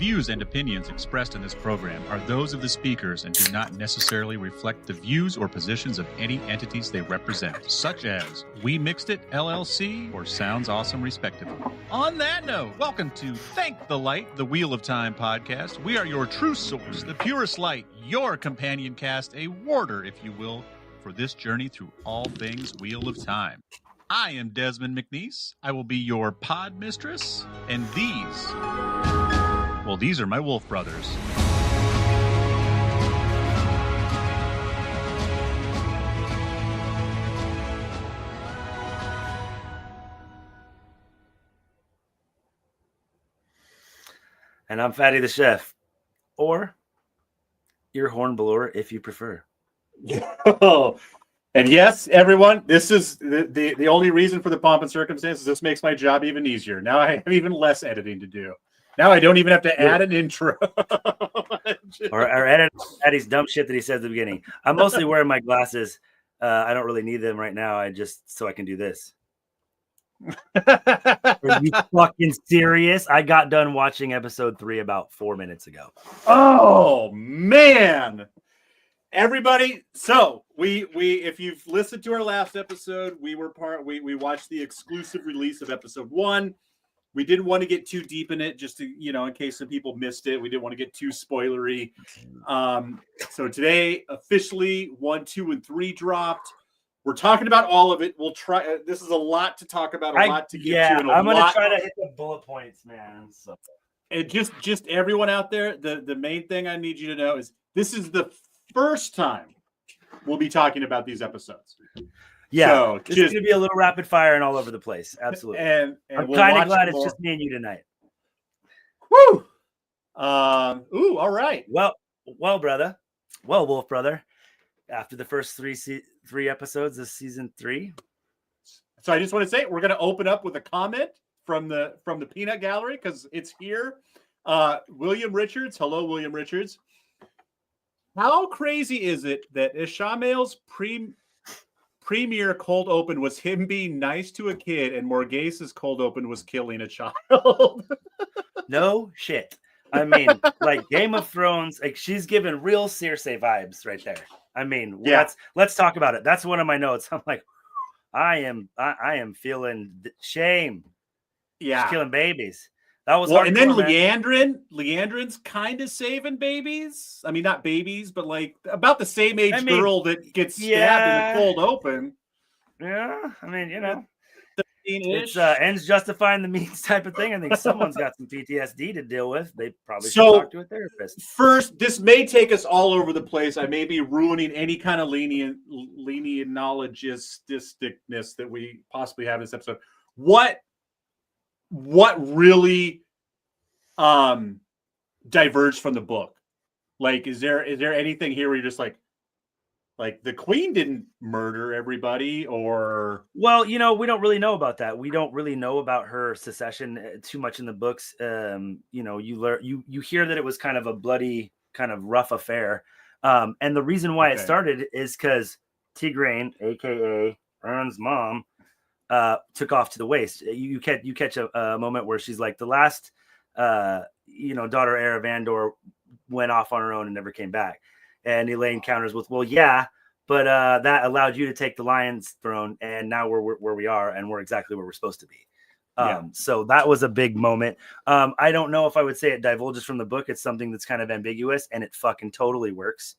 views and opinions expressed in this program are those of the speakers and do not necessarily reflect the views or positions of any entities they represent, such as We Mixed It, LLC, or Sounds Awesome, respectively. On that note, welcome to Thank the Light, the Wheel of Time podcast. We are your true source, the purest light, your companion cast, a warder, if you will, for this journey through all things Wheel of Time. I am Desmond McNeese. I will be your pod mistress, and these are my wolf brothers. And I'm Fatty the Chef, or your hornblower if you prefer. And yes, everyone, this is the only reason for the pomp and circumstances. This makes my job even easier. Now I have even less editing to do. Now I don't even have to add an intro. or edit Fatty's dumb shit that he said at the beginning. I'm mostly wearing my glasses. I don't really need them right now. I can do this. Are you fucking serious? I got done watching episode 3 about 4 minutes ago. Oh man. Everybody, so we if you've listened to our last episode, we watched the exclusive release of episode 1. We didn't want to get too deep in it, just to, in case some people missed it. We didn't want to get too spoilery. So today, officially 1, 2, and 3 dropped. We're talking about all of it. We'll try. This is a lot to talk about, a lot to get to. And I'm going to try to hit the bullet points, man. So. And just everyone out there, the main thing I need you to know is this is the first time we'll be talking about these episodes. Yeah, so it's going to be a little rapid fire and all over the place. Absolutely. And I'm kind of glad it's just me and you tonight. Woo! All right. Well, brother. Well, Wolf brother. After the first three episodes of season 3. So I just want to say we're going to open up with a comment from the peanut gallery because it's here. William Richards. Hello, William Richards. How crazy is it that Ishamel's premier cold open was him being nice to a kid and Morgase's cold open was killing a child? No shit. I mean, like Game of Thrones, like she's giving real Cersei vibes right there. I mean, yeah. Let's talk about it. That's one of my notes. I'm like, I am feeling shame. Yeah. She's killing babies. That was and then Leandrin's kind of saving babies. I mean, not babies, but like about the same age girl that gets stabbed in the cold open. Yeah, I mean, it's ends justifying the means type of thing. I think someone's got some PTSD to deal with. They probably should talk to a therapist. First, this may take us all over the place. I may be ruining any kind of lenient-nologisticness that we possibly have in this episode. What really diverged from the book? Like, is there anything here where you're just like the queen didn't murder everybody, or? Well, we don't really know about that. We don't really know about her secession too much in the books. You hear that it was kind of a bloody, kind of rough affair. And the reason why it started is because Tigraine, aka Ern's mom, took off to the waste. You catch a moment where she's like, the last daughter heir of Andor went off on her own and never came back. And Elaine counters with, well, yeah, but that allowed you to take the lion's throne, and now we're where we are, and we're exactly where we're supposed to be. So that was a big moment. I don't know if I would say it divulges from the book. It's something that's kind of ambiguous, and it fucking totally works.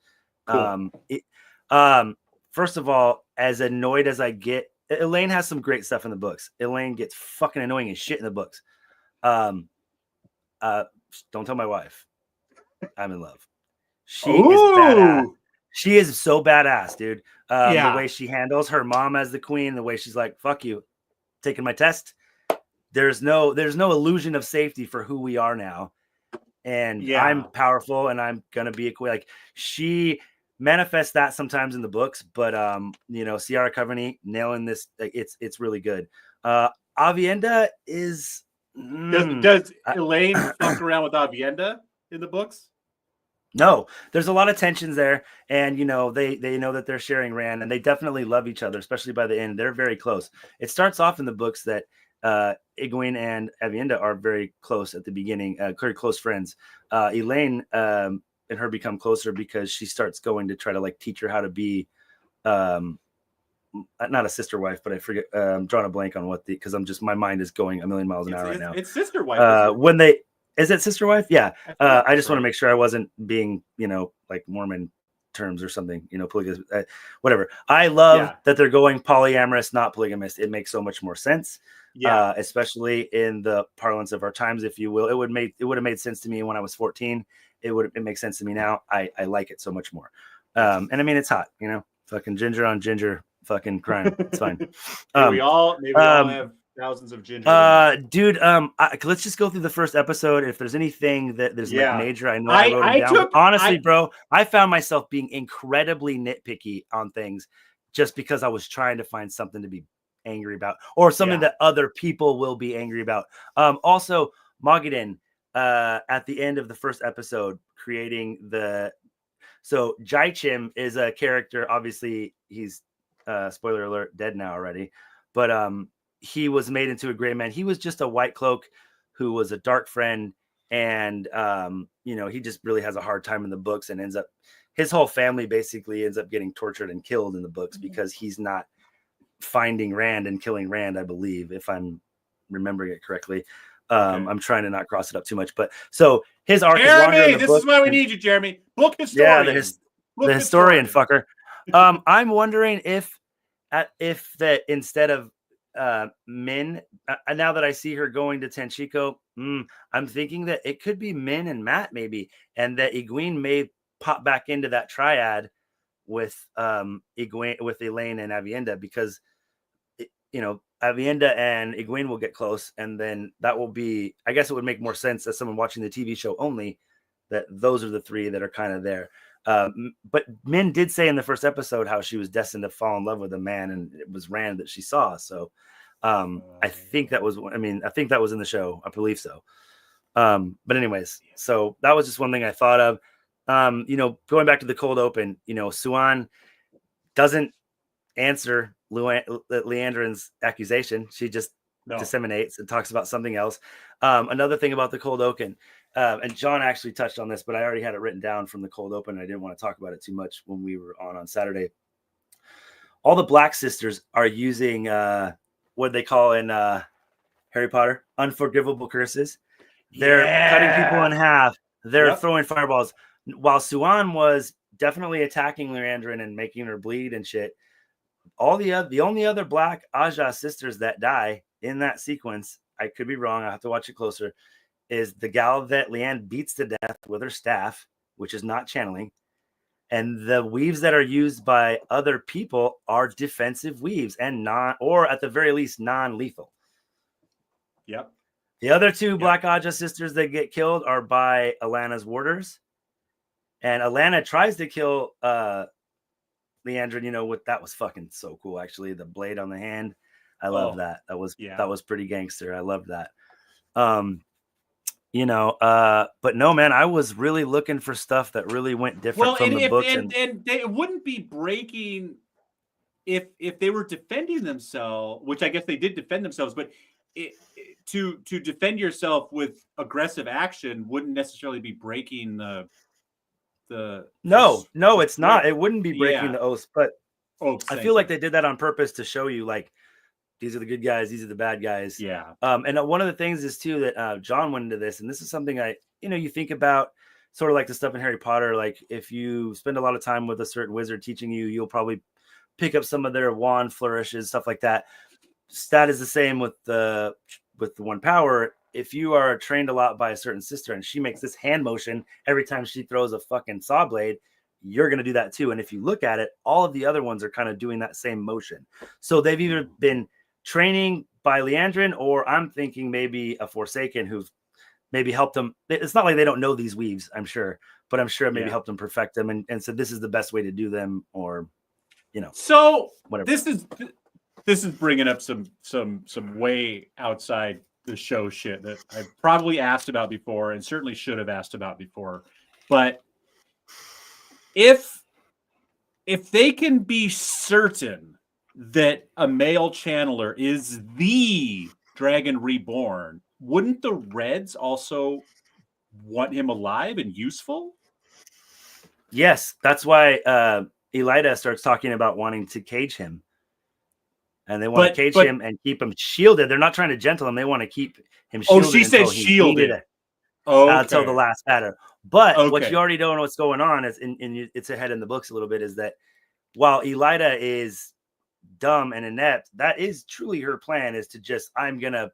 Cool. First of all, as annoyed as I get, Elaine has some great stuff in the books. Elaine gets fucking annoying as shit in the books. Don't tell my wife I'm in love. She is badass. She is so badass, dude. The way she handles her mom as the queen, the way she's like, fuck you, taking my test. There's no illusion of safety for who we are now. And I'm powerful and I'm going to be a queen. Like, she manifests that sometimes in the books, but Ciara Coveney nailing this. It's really good. Avienda is. Does Elaine fuck around with Avienda in the books? No, there's a lot of tensions there, and they know that they're sharing Rand, and they definitely love each other, especially by the end. They're very close. It starts off in the books that Egwene and Aviendha are very close at the beginning, very close friends. Elaine and her become closer because she starts going to try to like teach her how to be not a sister wife, but I forget. I'm drawing a blank on what because my mind is going a million miles an hour right now. It's sister wife. Is it sister wife? Yeah. I just want to right. make sure I wasn't being, like Mormon terms or something, polygamous, whatever. I love that they're going polyamorous, not polygamous. It makes so much more sense. Yeah. Especially in the parlance of our times, if you will. It would have made sense to me when I was 14. It makes sense to me now. I like it so much more. And I mean, it's hot, fucking ginger on ginger, fucking crime. It's fine. We all have thousands of ginger. Dude, let's just go through the first episode. If there's anything that there's like major, I know I wrote them down. Honestly, bro, I found myself being incredibly nitpicky on things just because I was trying to find something to be angry about or something that other people will be angry about. Also, Mogadin, at the end of the first episode, creating so Jaichim is a character. Obviously, he's spoiler alert, dead now already, but he was made into a gray man. He was just a white cloak who was a dark friend. And, he just really has a hard time in the books and his whole family basically ends up getting tortured and killed in the books because he's not finding Rand and killing Rand, I believe, if I'm remembering it correctly. I'm trying to not cross it up too much, but so his arc is longer in the this book. Is why we need you, Jeremy. Book historian. Yeah, the historian fucker. I'm wondering if that instead of Min, now that I see her going to Tenchiko, I'm thinking that it could be Min and Matt maybe, and that Egwene may pop back into that triad with Egwene, with Elaine and Aviendha, because Aviendha and Egwene will get close, and then that will be, I guess it would make more sense as someone watching the TV show only that those are the three that are kind of there. But Min did say in the first episode how she was destined to fall in love with a man, and it was Rand that she saw. So I think that was in the show. I believe so. But anyways, so that was just one thing I thought of. Going back to the cold open, Suan doesn't answer Leandrin's accusation. She just disseminates and talks about something else. Another thing about the cold open, and John actually touched on this, but I already had it written down from the cold open. I didn't want to talk about it too much when we were on Saturday. All the Black sisters are using what they call in Harry Potter unforgivable curses. They're cutting people in half. They're throwing fireballs. While Suan was definitely attacking Liandrin and making her bleed and shit, the only other Black Aja sisters that die in that sequence, I could be wrong, I have to watch it closer, is the gal that Leanne beats to death with her staff, which is not channeling. And the weaves that are used by other people are defensive weaves and or at the very least, non-lethal. Yep. The other two Black Aja sisters that get killed are by Alana's warders. And Alana tries to kill Leandrin, that was fucking so cool, actually. The blade on the hand. I love that. That was pretty gangster. I love that. But no, man, I was really looking for stuff that really went different from the books. And they wouldn't be breaking if they were defending themselves, which I guess they did defend themselves, but to defend yourself with aggressive action wouldn't necessarily be breaking the No, it's not. It wouldn't be breaking the oaths, but I feel like they did that on purpose to show you, like, these are the good guys, these are the bad guys. Yeah. And one of the things is too that John went into this, and this is something you think about, sort of like the stuff in Harry Potter. Like, if you spend a lot of time with a certain wizard teaching you, you'll probably pick up some of their wand flourishes, stuff like that. That is the same with the one power. If you are trained a lot by a certain sister and she makes this hand motion every time she throws a fucking saw blade, you're going to do that too. And if you look at it, all of the other ones are kind of doing that same motion. So they've either been training by Liandrin, or I'm thinking maybe a Forsaken who've maybe helped them. It's not like they don't know these weaves, I'm sure, but I'm sure it maybe helped them perfect them. And so this is the best way to do them, or, so whatever. This is bringing up some way outside the show shit that I've probably asked about before and certainly should have asked about before. But if they can be certain that a male channeler is the Dragon Reborn, wouldn't the Reds also want him alive and useful? Yes, that's why Elida starts talking about wanting to cage him. And they want to cage him and keep him shielded. They're not trying to gentle him. They want to keep him shielded. Oh, she said shielded. Until the last batter. But what Okay. you already don't know what's going on is, it's ahead in the books a little bit, is that while Elida is dumb and inept, that is truly her plan, is to just, I'm gonna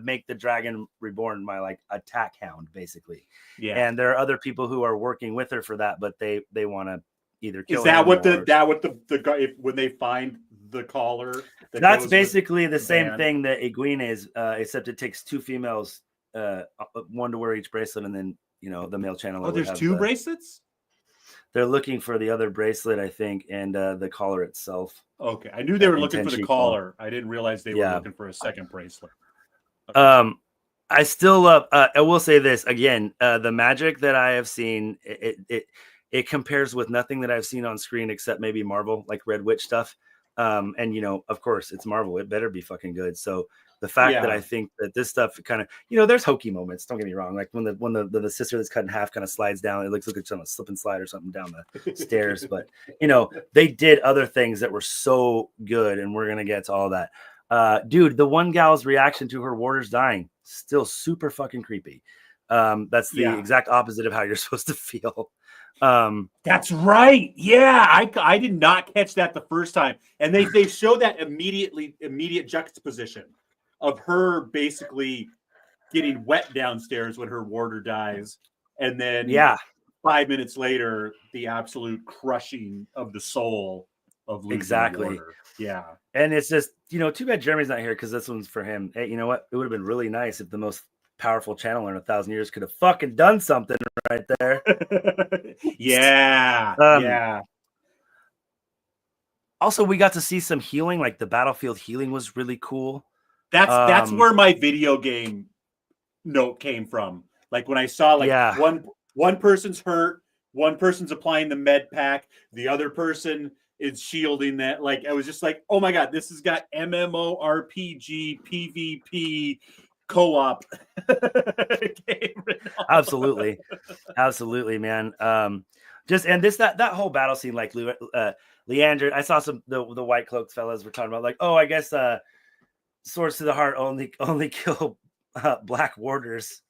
make the Dragon Reborn my like attack hound, basically. Yeah. And there are other people who are working with her for that, but they want to either kill Is that him what or... the guy, when they find the collar? That's basically the same thing that Egwene is, except it takes two females, one to wear each bracelet, and then the male channel. Oh, there's two bracelets. They're looking for the other bracelet, I think, and the collar itself. Okay, I knew they were looking for the collar. I didn't realize they were looking for a second bracelet. Okay. I still love. I will say this again: the magic that I have seen, it compares with nothing that I've seen on screen except maybe Marvel, like Red Witch stuff. And of course, it's Marvel; it better be fucking good. So the fact that I think that this stuff kind of, there's hokey moments. Don't get me wrong. Like when the sister that's cut in half kind of slides down, it looks like it's on a slip and slide or something down the stairs. But they did other things that were so good, and we're gonna get to all that. Dude, the one gal's reaction to her warders dying, still super fucking creepy. That's the exact opposite of how you're supposed to feel. That's right. Yeah, I did not catch that the first time, and they show that immediate juxtaposition of her basically getting wet downstairs when her warder dies, and then 5 minutes later, the absolute crushing of the soul of losing the warder. Yeah, and it's just too bad Jeremy's not here, because this one's for him. Hey, you know what? It would have been really nice if the most powerful channeler in 1,000 years could have fucking done something right there. Yeah. Also, we got to see some healing, like the battlefield healing was really cool. That's where my video game note came from. Like when I saw one person's hurt, one person's applying the med pack, the other person is shielding that. Like I was just like, oh my god, this has got MMORPG PvP co-op. Absolutely, man. And that whole battle scene, like Leandra, I saw some the white cloaked fellas were talking about, like, oh, I guess swords to the heart only kill black warders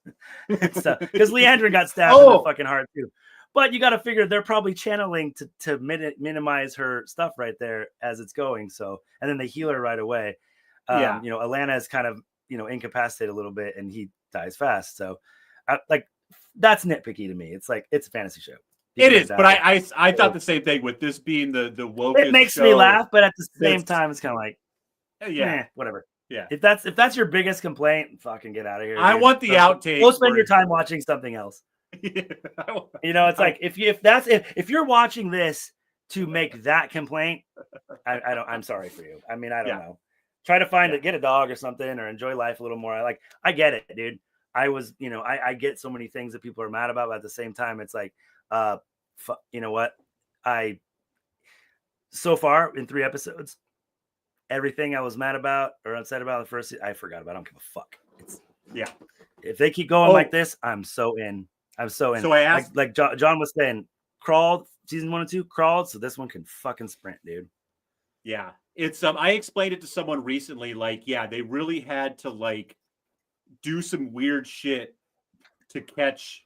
and stuff, because Leandra got stabbed in the fucking heart too. But you got to figure they're probably channeling to minimize her stuff right there as it's going. So, and then they heal her right away. Alana is kind of incapacitated a little bit, and he dies fast. So, that's nitpicky to me. It's like, it's a fantasy show. It is, but I thought the same thing with this being the woke. It makes me laugh, but at the same time, it's kind of like, whatever. Yeah. If that's your biggest complaint, fucking get out of here. I want the outtake. Go spend your time watching something else. It's like if you're watching this to make that complaint, I'm sorry for you. I mean, I don't know. Try to get a dog or something, or enjoy life a little more. I get it, dude. I was, I get so many things that people are mad about, but at the same time, it's like, you know what? So far in 3 episodes, everything I was mad about or upset about the first, I forgot about. I don't give a fuck. If they keep going like this, I'm so in. So I asked, like John was saying, crawled season 1 and 2, crawled. So this one can fucking sprint, dude. Yeah, it's I explained it to someone recently. Like, they really had to do some weird shit to catch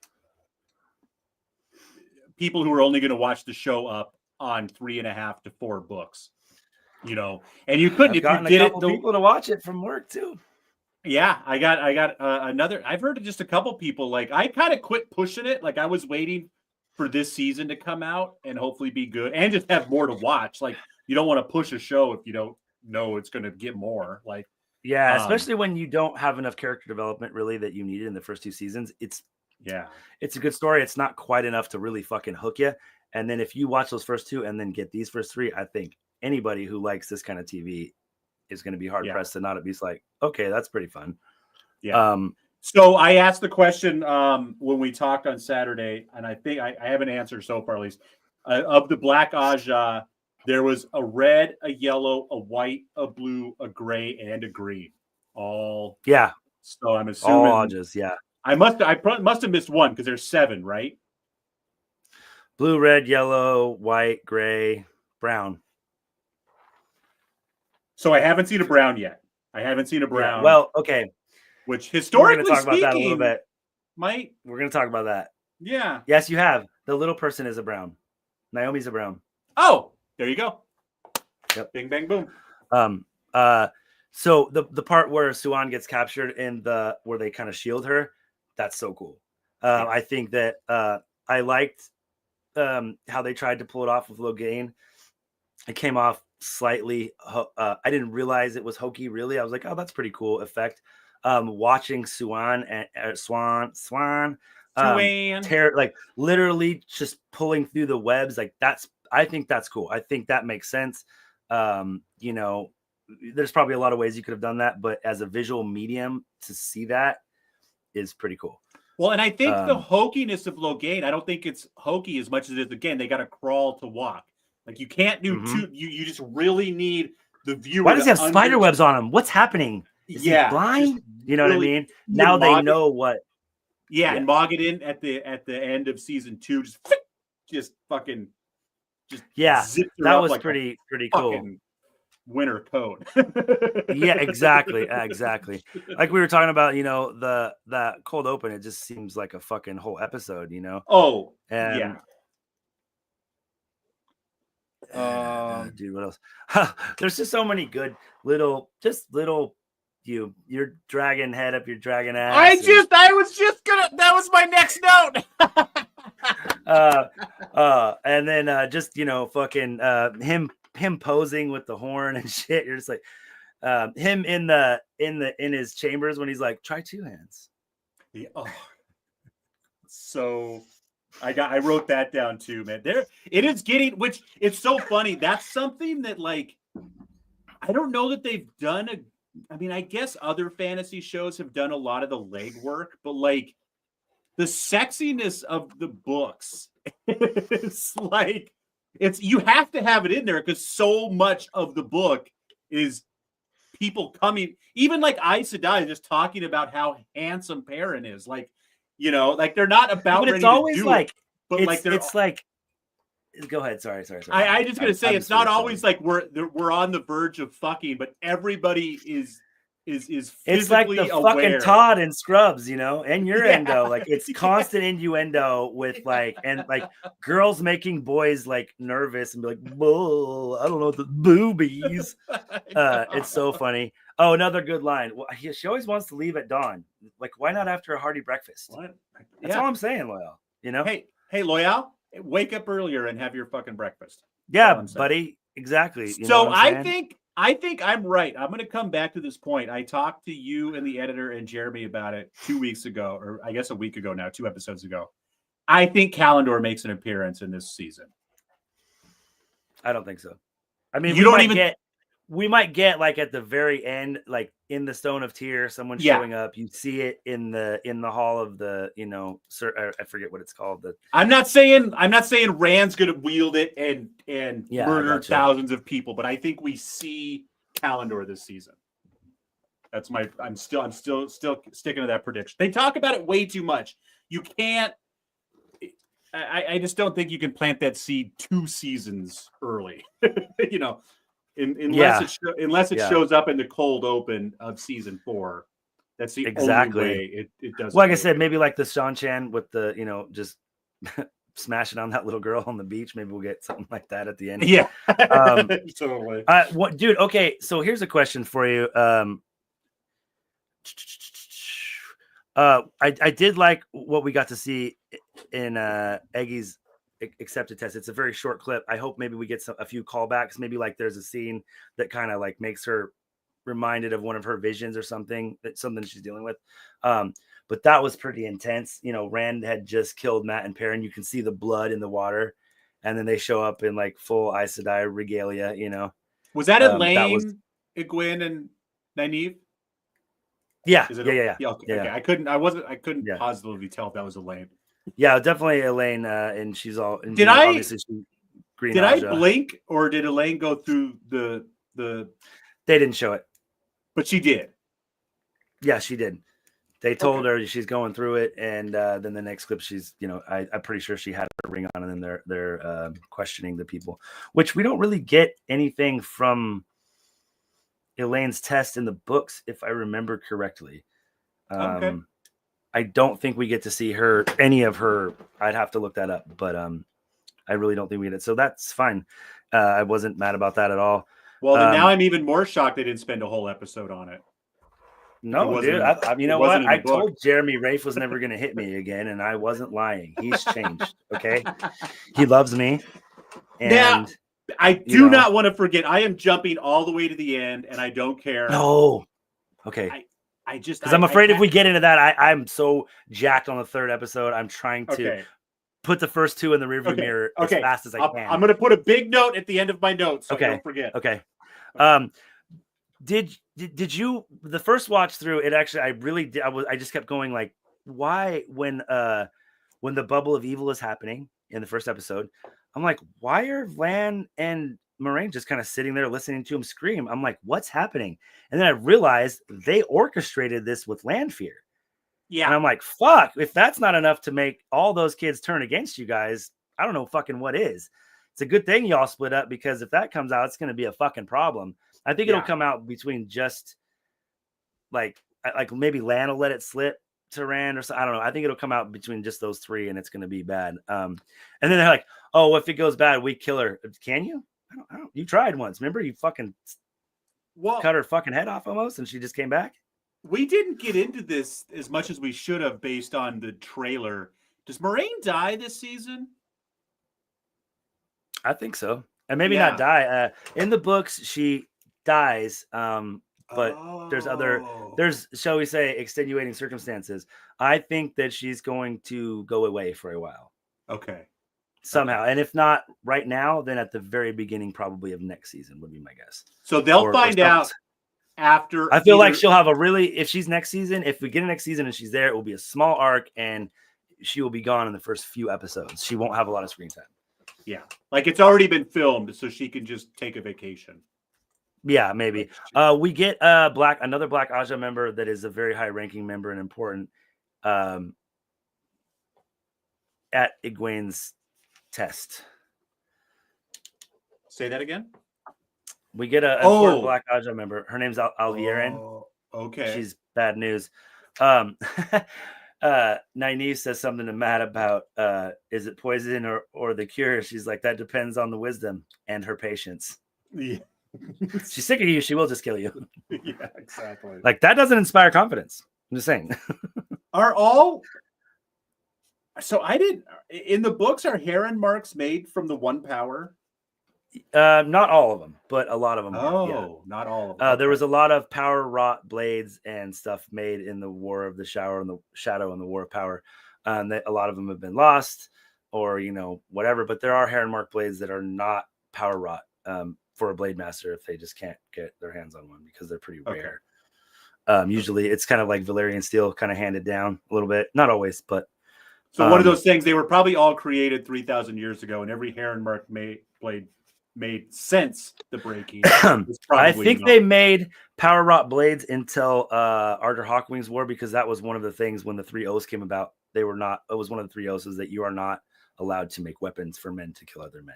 people who are only going to watch the show up on 3.5 to 4 books. And you couldn't. If you did it, people to watch it from work too. Yeah, I got another. I've heard of just a couple people. Like, I kind of quit pushing it. Like, I was waiting for this season to come out and hopefully be good and just have more to watch. Like, you don't want to push a show if you don't know it's going to get more. Like, especially when you don't have enough character development really that you needed in the first 2 seasons. It's a good story. It's not quite enough to really fucking hook you. And then if you watch those first 2 and then get these first 3, I think anybody who likes this kind of TV is going to be hard pressed to not at least like, okay, that's pretty fun. So I asked the question when we talked on Saturday, and I think I have an answer so far, at least. Of the Black Aja, there was a red, a yellow, a white, a blue, a gray, and a green all. Yeah. So I'm All assuming lodges. Yeah. I must have missed one because there's 7, right? Blue, red, yellow, white, gray, brown. So I haven't seen a brown yet. I haven't seen a Yeah. brown. Well, okay. Which We're going historically to talk about speaking, that a little bit. might. We're going to talk about that. Yeah. Yes, you have. The little person is a brown. Naomi's a brown. Oh, there you go. Yep. Bing, bang, boom. So the part where Suan gets captured in where they kind of shield her, that's so cool. Yeah. I think that I liked how they tried to pull it off with Logain. It came off slightly. I didn't realize it was hokey. Really, I was like, oh, that's pretty cool effect. Watching Suan and Swan tear, like literally just pulling through the webs, like I think that's cool. I think that makes sense. You know, there's probably a lot of ways you could have done that, but as a visual medium to see that is pretty cool. Well, and I think the hokiness of Logain, I don't think it's hokey as much as it is, again, they got to crawl to walk. Like you can't do two. You just really need the viewer. Why does he have spider webs on him? What's happening? Is he blind? You know really, what I mean? Now they know what. Yeah, and Mogadin at the end of season 2 just fucking that was like pretty cool. Winter coat. Yeah, exactly. Like we were talking about, you know, that cold open, it just seems like a fucking whole episode, you know. Oh, and yeah. Dude, what else? There's just so many good little your dragon head up your dragon ass. That was my next note. And then just, you know, fucking him posing with the horn and shit. You're just like him in his chambers when he's like, try 2 hands. Yeah. Oh. So I wrote that down too, man. There it is getting, which it's so funny. That's something that, like, I don't know that they've done I mean, I guess other fantasy shows have done a lot of the legwork, but like the sexiness of the books, it's like you have to have it in there because so much of the book is people coming, even like Aes Sedai just talking about how handsome Perrin is. Like, you know, like they're not about ready to do it, but like it's like. Go ahead. Sorry. I just gonna say it's not always like we're on the verge of fucking, but everybody is physically it's like the aware. Fucking Todd in Scrubs, you know, innuendo. Like it's constant innuendo with like girls making boys like nervous and be like, "Bull, I don't know the boobies." It's so funny. Oh, another good line. Well, she always wants to leave at dawn. Like, why not after a hearty breakfast? What? That's all I'm saying, Loyal. You know? Hey, Loyal. Wake up earlier and have your fucking breakfast. Yeah, buddy. Exactly. You so I think I'm right. I'm going to come back to this point. I talked to you and the editor and Jeremy about it 2 weeks ago, or I guess a week ago now, 2 episodes ago. I think Kalendor makes an appearance in this season. I don't think so. I mean, we might get like at the very end, like in the Stone of Tyr, someone showing up. You see it in the hall of the, you know, I forget what it's called. I'm not saying Rand's gonna wield it and murder thousands of people, but I think we see Kalendor this season. That's I'm still sticking to that prediction. They talk about it way too much. You can't. I just don't think you can plant that seed 2 seasons early. You know. Unless it shows up in the cold open of season 4, that's the only way it does. Well, like I said, maybe like the Shan-Chan with the, you know, just smashing on that little girl on the beach. Maybe we'll get something like that at the end. Yeah, totally. What, dude? Okay, so here's a question for you. I did like what we got to see in Eggy's accepted test. It's a very short clip. I hope maybe we get a few callbacks. Maybe like there's a scene that kind of like makes her reminded of one of her visions or something she's dealing with. But that was pretty intense. You know, Rand had just killed Matt and Perrin. You can see the blood in the water, and then they show up in like full Aes Sedai regalia. You know, was that Elaine, Egwene, and Nynaeve? Yeah. Okay. I couldn't positively tell if that was Elaine. Yeah, definitely Elaine, and she's all. And, did I blink, or did Elaine go through the? They didn't show it, but she did. Yeah, she did. They told her she's going through it, and then the next clip, she's, I'm pretty sure she had her ring on, and then they're questioning the people, which we don't really get anything from Elaine's test in the books, if I remember correctly. I don't think we get to see any of her. I'd have to look that up, but I really don't think we get it. So that's fine. I wasn't mad about that at all. Well, then now I'm even more shocked they didn't spend a whole episode on it. No, dude. You know what? I told Jeremy Rafe was never going to hit me again, and I wasn't lying. He's changed. Okay, he loves me. And now, I do not want to forget. I am jumping all the way to the end, and I don't care. No. Okay. I just because I'm afraid if we get into that, I'm so jacked on the third episode. I'm trying to put the first two in the rearview mirror as fast as I can. I'm going to put a big note at the end of my notes, so I don't forget. Okay. Did you the first watch through it? Actually, I really did. I just kept going like, why when the bubble of evil is happening in the first episode, I'm like, why are Lan and Moraine just kind of sitting there listening to him scream? I'm like, what's happening? And then I realized they orchestrated this with Lanfear. Yeah. And I'm like, fuck, if that's not enough to make all those kids turn against you guys, I don't know fucking what is. It's a good thing y'all split up, because if that comes out, it's going to be a fucking problem. I think it'll come out between just like maybe Lan will let it slip to Rand or something. I don't know. I think it'll come out between just those three, and it's going to be bad. And then they're like, oh, if it goes bad, we kill her. Can you? I don't. You tried once. Remember, you fucking cut her fucking head off almost, and she just came back. We didn't get into this as much as we should have based on the trailer. Does Moraine die this season? I think so. And maybe not die. In the books, she dies. But there's, shall we say, extenuating circumstances. I think that she's going to go away for a while. Okay. Somehow. And if not right now, then at the very beginning, probably of next season would be my guess. So they'll find out after. I feel like she'll have if she's next season, if we get a next season and she's there, it will be a small arc, and she will be gone in the first few episodes. She won't have a lot of screen time. Yeah. Like it's already been filmed, so she can just take a vacation. Yeah, maybe. We get another Black Aja member that is a very high-ranking member and important at Egwene's test. Say that again? We get an important Black Aja member. Her name's Alvieren. Oh, okay. She's bad news. Nynaeve says something to Matt about is it poison or the cure? She's like, that depends on the wisdom and her patience. Yeah. She's sick of you, she will just kill you. Yeah, exactly. Like that doesn't inspire confidence. I'm just saying. So I didn't in the books, are heron marks made from the one power? Not all of them, but a lot of them. Not all of them. There was a lot of power wrought blades and stuff made in the War of the Shadow and the War of Power. A lot of them have been lost, or whatever. But there are heron mark blades that are not power wrought for a blade master if they just can't get their hands on one, because they're pretty rare. Usually, it's kind of like Valyrian steel, kind of handed down a little bit. Not always, but. So one of those things, they were probably all created 3,000 years ago, and every heron mark blade made sense. The breaking. I think they made power wrought blades until Arthur Hawkwing's War, because that was one of the things when the 3 Oaths came about. It was one of the 3 Oaths is that you are not allowed to make weapons for men to kill other men.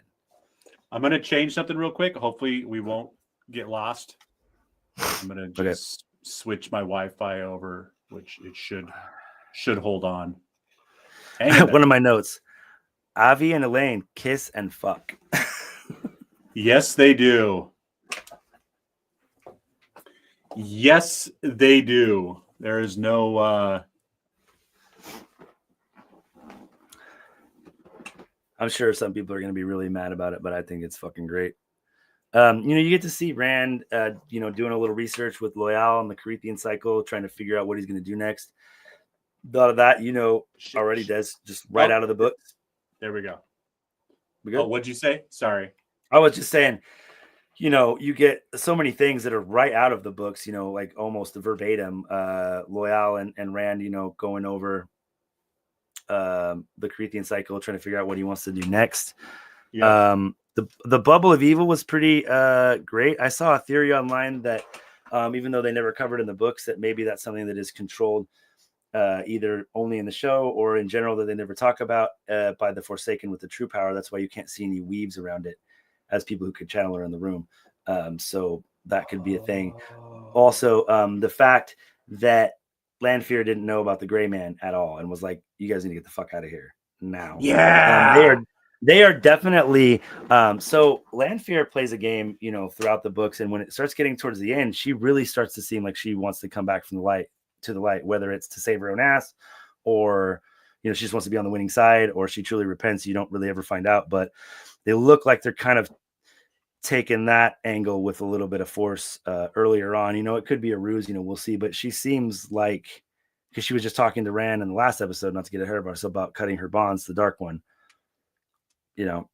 I'm going to change something real quick. Hopefully we won't get lost. I'm going to just switch my Wi-Fi over, which it should hold on. One of my notes: Avi and Elaine kiss and fuck. Yes, they do. Yes, they do. There is no. I'm sure some people are going to be really mad about it, but I think it's fucking great. You get to see Rand, doing a little research with Loyal on the Carithian cycle, trying to figure out what he's going to do next. A lot of that, already does just right out of the book. There we go. We good? Oh, what'd you say? Sorry. I was just saying, you get so many things that are right out of the books, like almost verbatim. Loyal and Rand, going over the Carithian cycle, trying to figure out what he wants to do next. Yeah. The bubble of evil was pretty great. I saw a theory online that even though they never covered in the books that maybe that's something that is controlled either only in the show or in general that they never talk about by the Forsaken with the true power. That's why you can't see any weaves around it as people who could channel her in the room. So that could be a thing. Also, the fact that Lanfear didn't know about the Gray Man at all and was like, "You guys need to get the fuck out of here now." Yeah. They are definitely so Lanfear plays a game, you know, throughout the books, and when it starts getting towards the end, she really starts to seem like she wants to come back from the light to the light, whether it's to save her own ass or, you know, she just wants to be on the winning side, or she truly repents. You don't really ever find out, but they look like they're kind of taking that angle with a little bit of force earlier on. You know, it could be a ruse, you know, we'll see, but she seems like, because she was just talking to Rand in the last episode, not to get ahead of ourselves, about cutting her bonds, the dark one. You know,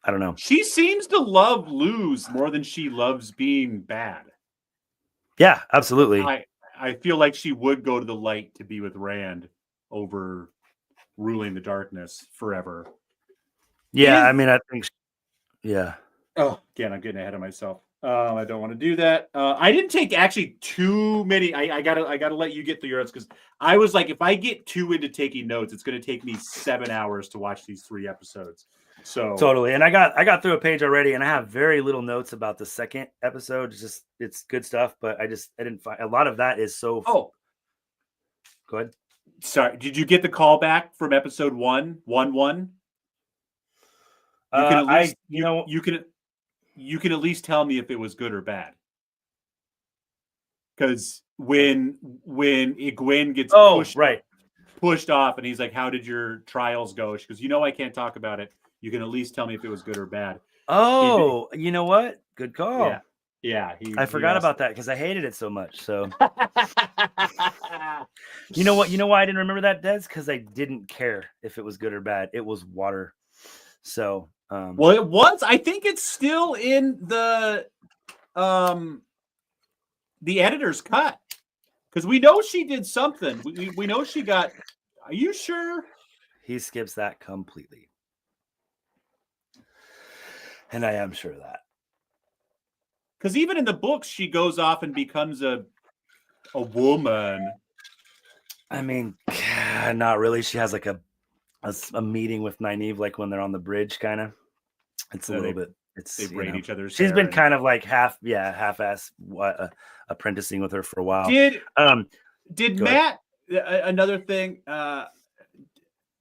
I don't know. She seems to love lose more than she loves being bad. Yeah, absolutely. I feel like she would go to the light to be with Rand over ruling the darkness forever. Yeah, I mean, I think, yeah. Oh, again, I'm getting ahead of myself. I don't want to do that. I didn't take actually too many. I gotta let you get through yours, because I was like, if I get too into taking notes, it's going to take me 7 hours to watch these 3 episodes. So Totally. And I got through a page already, and I have very little notes about the second episode. It's good stuff, but I didn't find a lot of that is so. Oh, go ahead. Sorry, did you get the call back from episode 111? You can at least you can at least tell me if it was good or bad. Because when Egwene gets pushed off, and he's like, "How did your trials go?" She goes, "You know, I can't talk about it. You can at least tell me if it was good or bad." Oh, you know what? Good call. Yeah. I forgot about that because I hated it so much. So, you know what? You know why I didn't remember that, Des? Because I didn't care if it was good or bad. It was water. So, well, it was. I think it's still in the editor's cut, because we know she did something. We know she got. Are you sure? He skips that completely, and I am sure of that. Because even in the books, she goes off and becomes a woman. I mean, not really. She has like a meeting with Nynaeve, like when they're on the bridge, kind of. It's a little bit. They braid each other's. She's been kind of like half-ass apprenticing with her for a while. Did Matt? Another thing,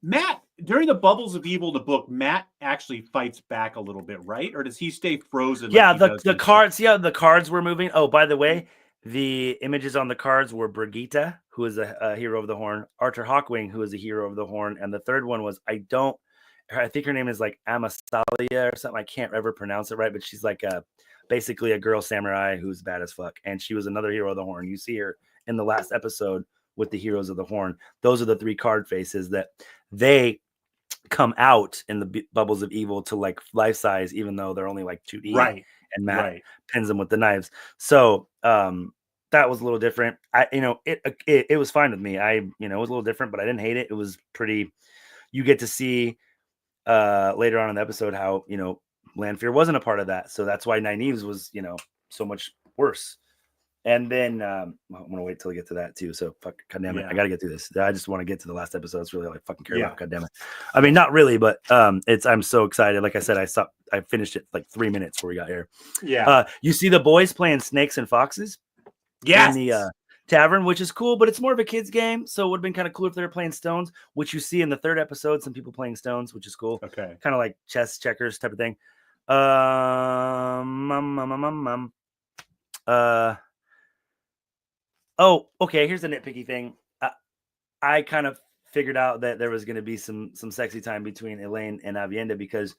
Matt, during the Bubbles of Evil, the book, Matt actually fights back a little bit, right? Or does he stay frozen? Yeah, the cards. Yeah, the cards were moving. Oh, by the way, the images on the cards were Brigitte, who is a hero of the Horn, Arthur Hawkwing, who is a hero of the Horn, and the third one was I think her name is like Amasalia or something. I can't ever pronounce it right, but she's like basically a girl samurai who's bad as fuck, and she was another hero of the Horn. You see her in the last episode with the Heroes of the Horn. Those are the 3 card faces that they come out in the Bubbles of Evil to like life size, even though they're only like 2D. Right. And Matt pins them with the knives. So that was a little different. It was fine with me. It was a little different, but I didn't hate it. It was pretty. You get to see later on in the episode how, you know, Lanfear wasn't a part of that. So that's why Nynaeve's was, you know, so much worse. And then I'm gonna wait till I get to that too. So fuck, goddamn it, I gotta get through this. I just want to get to the last episode. It's really all I fucking care about. Goddamn it. I mean, not really, but I'm so excited. Like I said, I finished it like 3 minutes before we got here. Yeah. You see the boys playing Snakes and Foxes. Yes. In the tavern, which is cool, but it's more of a kids game. So it would have been kind of cool if they were playing Stones, which you see in the 3rd episode. Some people playing Stones, which is cool. Okay. Kind of like chess, checkers type of thing. Oh, okay. Here's a nitpicky thing. I kind of figured out that there was going to be some sexy time between Elaine and Avienda, because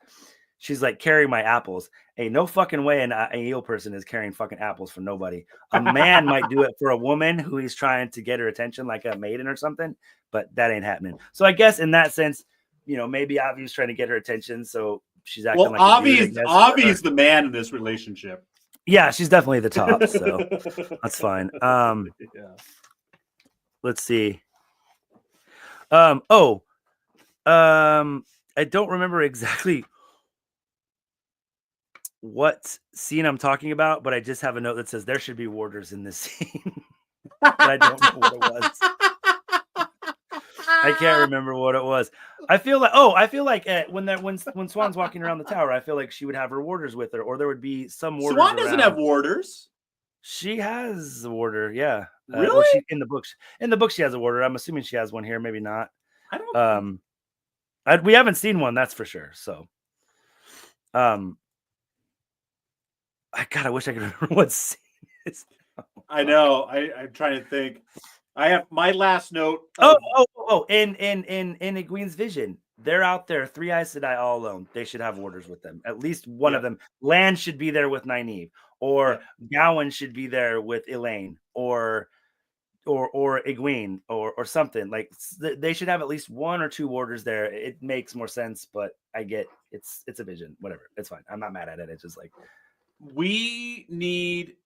she's like, carry my apples. Ain't no fucking way an eel person is carrying fucking apples for nobody. A man might do it for a woman who he's trying to get her attention, like a maiden or something, but that ain't happening. So I guess in that sense, you know, maybe Avi was trying to get her attention, so she's acting like Avi's the man in this relationship. Yeah, she's definitely the top, so that's fine. Let's see. I don't remember exactly what scene I'm talking about, but I just have a note that says there should be warders in this scene. But I don't know what it was. I can't remember what it was. I feel like when Swan's walking around the tower, I feel like she would have her warders with her, or there would be some warders. Swan doesn't have warders. She has a warder, yeah. Really? Well, she in the books she has a warder. I'm assuming she has one here, maybe not. I don't. We haven't seen one, that's for sure. So, I wish I could remember what scene it is. I know. I'm trying to think. I have my last note. In Egwene's vision, they're out there, three Aes Sedai all alone. They should have warders with them. At least one of them. Lan should be there with Nynaeve, or Gowan should be there with Elaine, or Egwene, or something. Like they should have at least one or two warders there. It makes more sense, but I get it's a vision. Whatever, it's fine. I'm not mad at it. It's just like we need.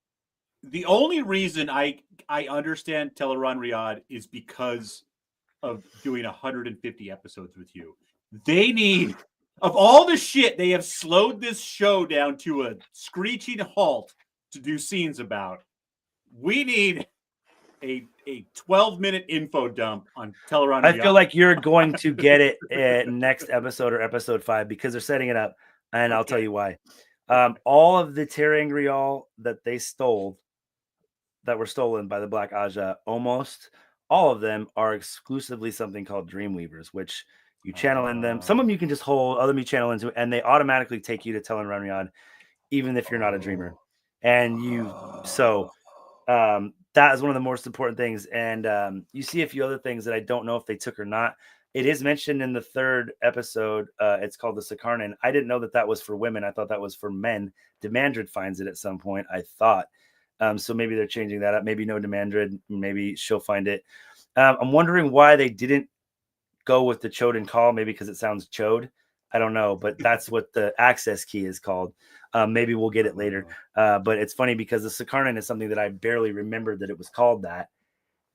The only reason I understand Teleron Riyadh is because of doing 150 episodes with you. They need, of all the shit they have slowed this show down to a screeching halt to do scenes about, we need a 12-minute info dump on Teleron Riyadh. I feel like you're going to get it next episode or episode 5 because they're setting it up, and I'll tell you why. All of the ter'angreal that they stole, that were stolen by the Black Aja, almost all of them are exclusively something called Dreamweavers, which you channel in them. Some of them you can just hold, other you channel into, and they automatically take you to Teleron Riyadh, even if you're not a dreamer. And that is one of the most important things. And you see a few other things that I don't know if they took or not. It is mentioned in the 3rd episode. It's called the Sakarnan. I didn't know that was for women. I thought that was for men. Demandred finds it at some point, I thought. So maybe they're changing that up. Maybe no Demandred. Maybe she'll find it. I'm wondering why they didn't go with the Choden call. Maybe because it sounds chode. I don't know, but that's what the access key is called. Maybe we'll get it later. But it's funny because the Sakarnan is something that I barely remembered that it was called that.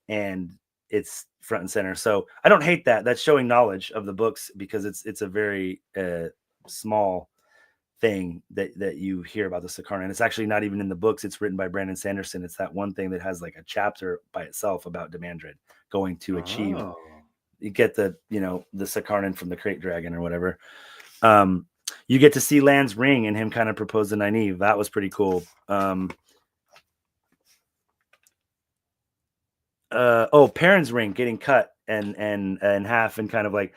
And it's front and center. So I don't hate that. That's showing knowledge of the books because it's a very small thing that you hear about the Sakarnan. It's actually not even in the books. It's written by Brandon Sanderson. It's that one thing that has like a chapter by itself about Demandred going to achieve. You get the Sakarnan from the Krayt Dragon or whatever. You get to see Lan's ring and him kind of propose to Nynaeve. That was pretty cool. Perrin's ring getting cut and half and kind of like,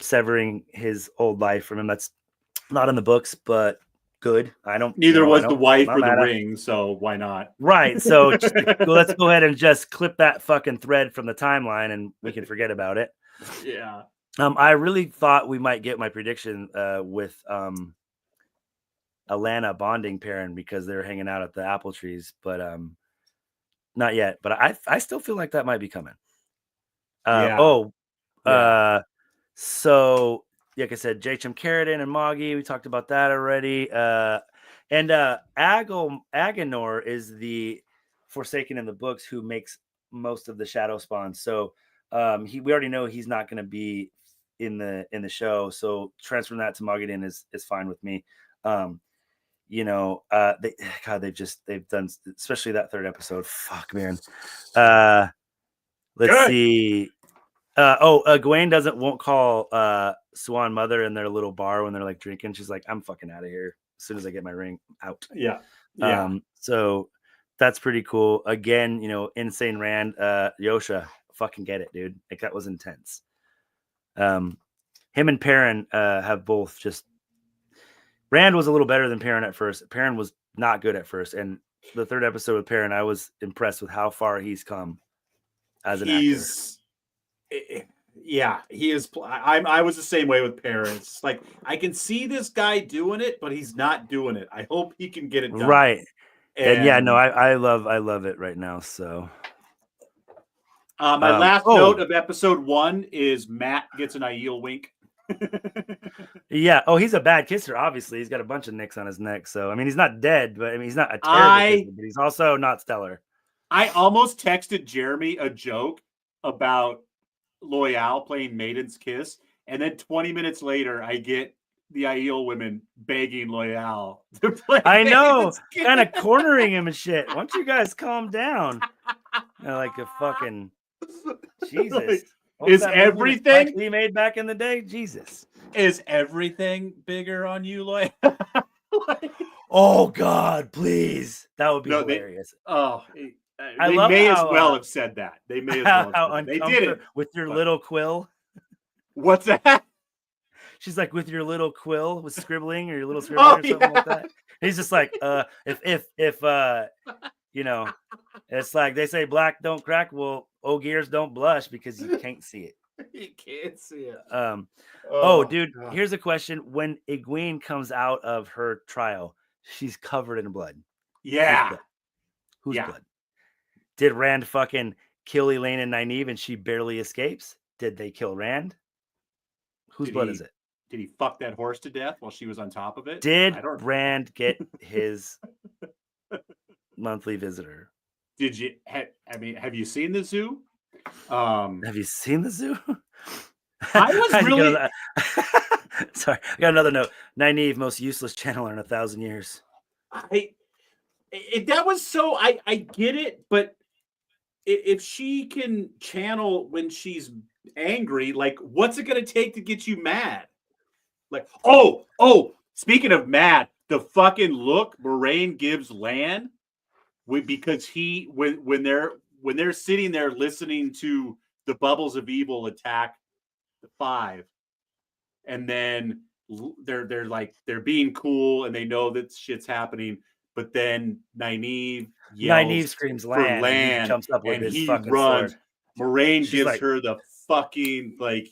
severing his old life from him. That's not in the books, but good. Neither was the wife or the ring, so why not? Right. So let's go ahead and just clip that fucking thread from the timeline and we can forget about it. Yeah. I really thought we might get my prediction with Alana bonding Perrin because they're hanging out at the apple trees, but not yet. But I still feel like that might be coming. So like I said, Jachim Carradine and Moggy, we talked about that already. And Agenor is the Forsaken in the books who makes most of the shadow spawns. So we already know he's not going to be in the show. So transferring that to Moghedien is fine with me. They've done, especially that 3rd episode. Fuck, man. Let's see. Egwene won't call Swan mother in their little bar when they're like drinking. She's like, I'm fucking out of here as soon as I get my ring out. Yeah. So that's pretty cool. Again, Insane Rand, Yosha, fucking get it, dude. Like that was intense. Him and Perrin have both just. Rand was a little better than Perrin at first. Perrin was not good at first, and the 3rd episode with Perrin, I was impressed with how far he's come as an actor. Yeah, he is. I was the same way with parents. Like, I can see this guy doing it, but he's not doing it. I hope he can get it done. Right. And yeah, no, I love it right now. So my last note of episode 1 is Matt gets an Aiel wink. Yeah. Oh, he's a bad kisser. Obviously, he's got a bunch of nicks on his neck. So I mean, he's not dead, but I mean, he's not a terrible kisser, but he's also not stellar. I almost texted Jeremy a joke about Loyal playing Maiden's Kiss, and then 20 minutes later, I get the Aiel women begging Loyal to play. I know, kind of cornering him and shit. Why don't you guys calm down? Like a fucking Jesus. Like, is everything we made back in the day? Jesus. Is everything bigger on you, Loyal? Like, oh God, please. That would be hilarious. They may as well have said that. They may as well have said that. They did it with your little quill. What's that? She's like, with your little quill with scribbling or your little scribbling or something like that. He's just like, if you know, it's like they say black don't crack. Well, Ogiers don't blush because you can't see it. You can't see it. Dude, God. Here's a question. When Egwene comes out of her trial, she's covered in blood. Yeah. Whose blood? Did Rand fucking kill Elaine and Nynaeve and she barely escapes? Did they kill Rand? Whose blood is it? Did he fuck that horse to death while she was on top of it? Did Rand get his monthly visitor? Did you? Have you seen the zoo? Have you seen the zoo? I was really sorry. I got another note. Nynaeve, most useless channeler in 1,000 years. That was so. I get it, but if she can channel when she's angry, like, what's it going to take to get you mad? Like, speaking of mad, the fucking look Moraine gives Lan, because when they're sitting there listening to the bubbles of evil attack the five, and then they're being cool and they know that shit's happening, but then Nynaeve screams for Lan, and he jumps up with his he fucking runs. sword. Moraine gives her the fucking, like,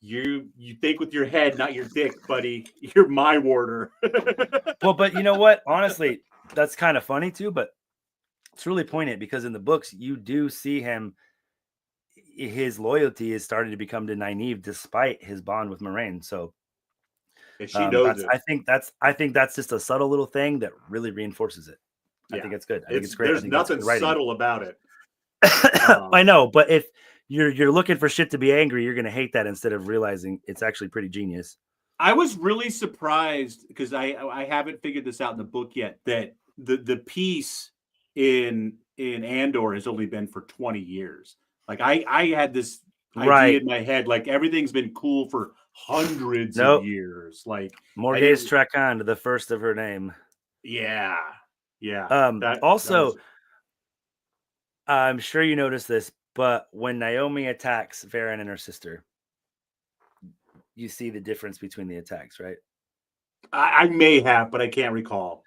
you think with your head, not your dick, buddy. You're my warder. Well, but you know what? Honestly, that's kind of funny too, but it's really poignant because in the books, you do see his loyalty is starting to become to Nynaeve despite his bond with Moraine. So she knows it. I think that's just a subtle little thing that really reinforces it. I think it's good. I think it's great. There's nothing subtle about it. I know, but if you're looking for shit to be angry, you're gonna hate that instead of realizing it's actually pretty genius. I was really surprised because I haven't figured this out in the book yet, that the peace in Andor has only been for 20 years. Like I had this idea in my head, like everything's been cool for hundreds of years. Like Morghese Trakan, the first of her name. Yeah. I'm sure you noticed this, but when Naomi attacks Varen and her sister, you see the difference between the attacks, right? I may have, but I can't recall.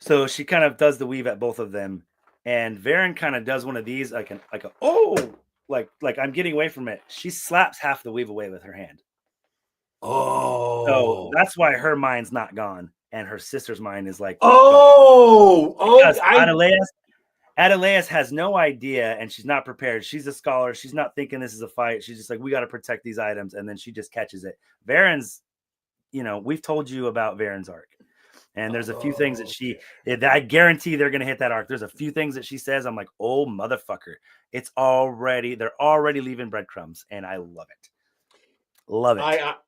So she kind of does the weave at both of them, and Varen kind of does one of these, like I'm getting away from it. She slaps half the weave away with her hand. Oh, so that's why her mind's not gone, and her sister's mind is like, Adelaus has no idea, and she's not prepared. She's a scholar. She's not thinking this is a fight. She's just like, we got to protect these items, and then she just catches it. Varen's, we've told you about Varen's arc, and there's a few things that I guarantee they're going to hit that arc. There's a few things that she says. I'm like, oh, motherfucker. They're already leaving breadcrumbs, and I love it. Love it.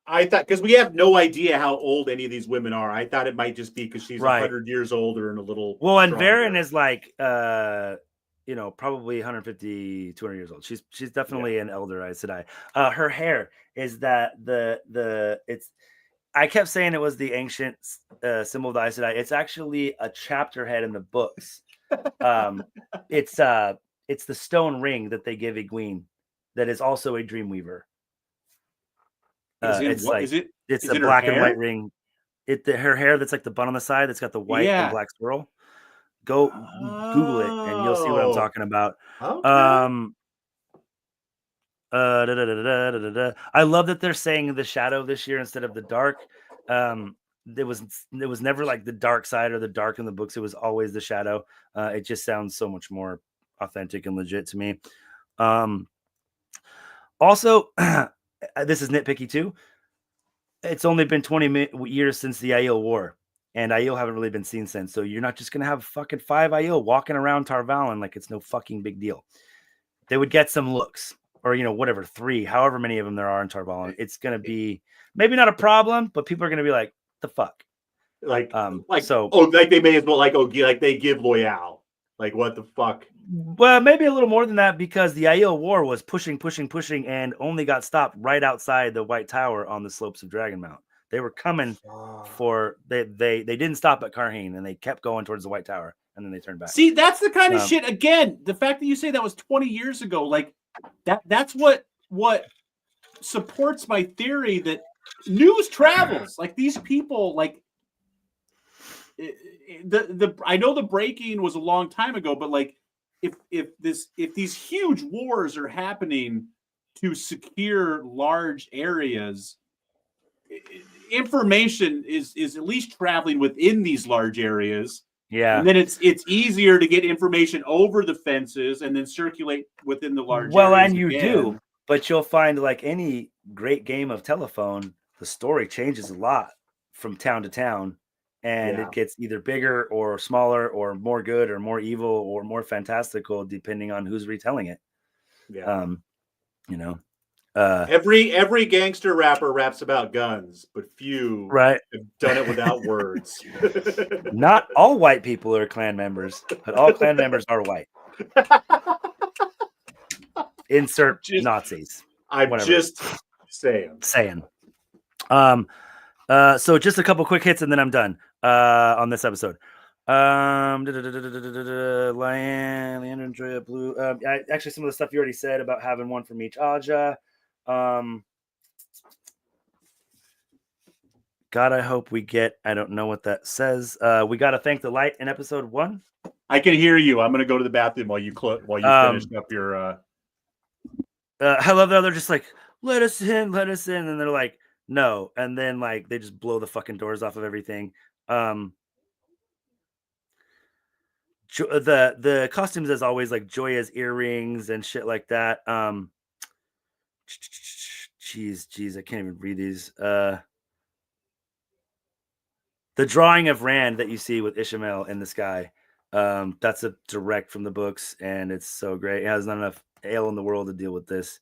I thought, because we have no idea how old any of these women are. I thought it might just be because she's 100 years older and a little. Well, and Varen is like, probably 150, 200 years old. She's definitely an elder Aes Sedai. Her hair is that I kept saying it was the ancient symbol of the Aes Sedai. It's actually a chapter head in the books. It's the stone ring that they give Egwene that is also a Dreamweaver. It's a black and white ring. Her hair that's like the bun on the side that's got the white and black swirl. Go Google it and you'll see what I'm talking about. Okay. I love that they're saying the shadow this year instead of the dark. It was never like the dark side or the dark in the books. It was always the shadow. It just sounds so much more authentic and legit to me. Also, this is nitpicky too. It's only been 20 years since the Aiel War, and Aiel haven't really been seen since. So you're not just going to have fucking 5 Aiel walking around Tar Valon like it's no fucking big deal. They would get some looks, or whatever, 3, however many of them there are in Tarvalon, it's gonna be maybe not a problem, but people are gonna be like, the fuck. Like So like they may as well like they give Loyal. Like what the fuck? well, maybe a little more than that, because the Aiel War was pushing, and only got stopped right outside the White Tower on the slopes of Dragonmount. They were coming for they didn't stop at Carhane, and they kept going towards the White Tower, and then they turned back. See, that's the kind of shit. Again, the fact that you say that was 20 years ago, like that's what supports my theory that news travels. Like these people, like I know the breaking was a long time ago, but like if these huge wars are happening to secure large areas, information is at least traveling within these large areas. Yeah, and then it's easier to get information over the fences and then circulate within the large areas. Well, and you do, but you'll find, like any great game of telephone, the story changes a lot from town to town, and it gets either bigger or smaller or more good or more evil or more fantastical, depending on who's retelling it. Yeah. Every gangster rapper raps about guns, but few have done it without words. Not all white people are clan members, but all clan members are white. Insert Nazis. I'm just saying. So just a couple quick hits and then I'm done on this episode. Leander, Andrea, Blue. Actually, some of the stuff you already said about having one from each Aja. God, I hope we get. I don't know what that says. We got to thank the light in episode 1. I can hear you. I'm going to go to the bathroom while you finish up your. I love that they're just like, let us in, and they're like, no, and then like they just blow the fucking doors off of everything. The costumes, as always, like Joya's earrings and shit like that. Jeez, I can't even read these. The drawing of Rand that you see with Ishmael in the sky, that's a direct from the books, and it's so great. It has not enough ale in the world to deal with this.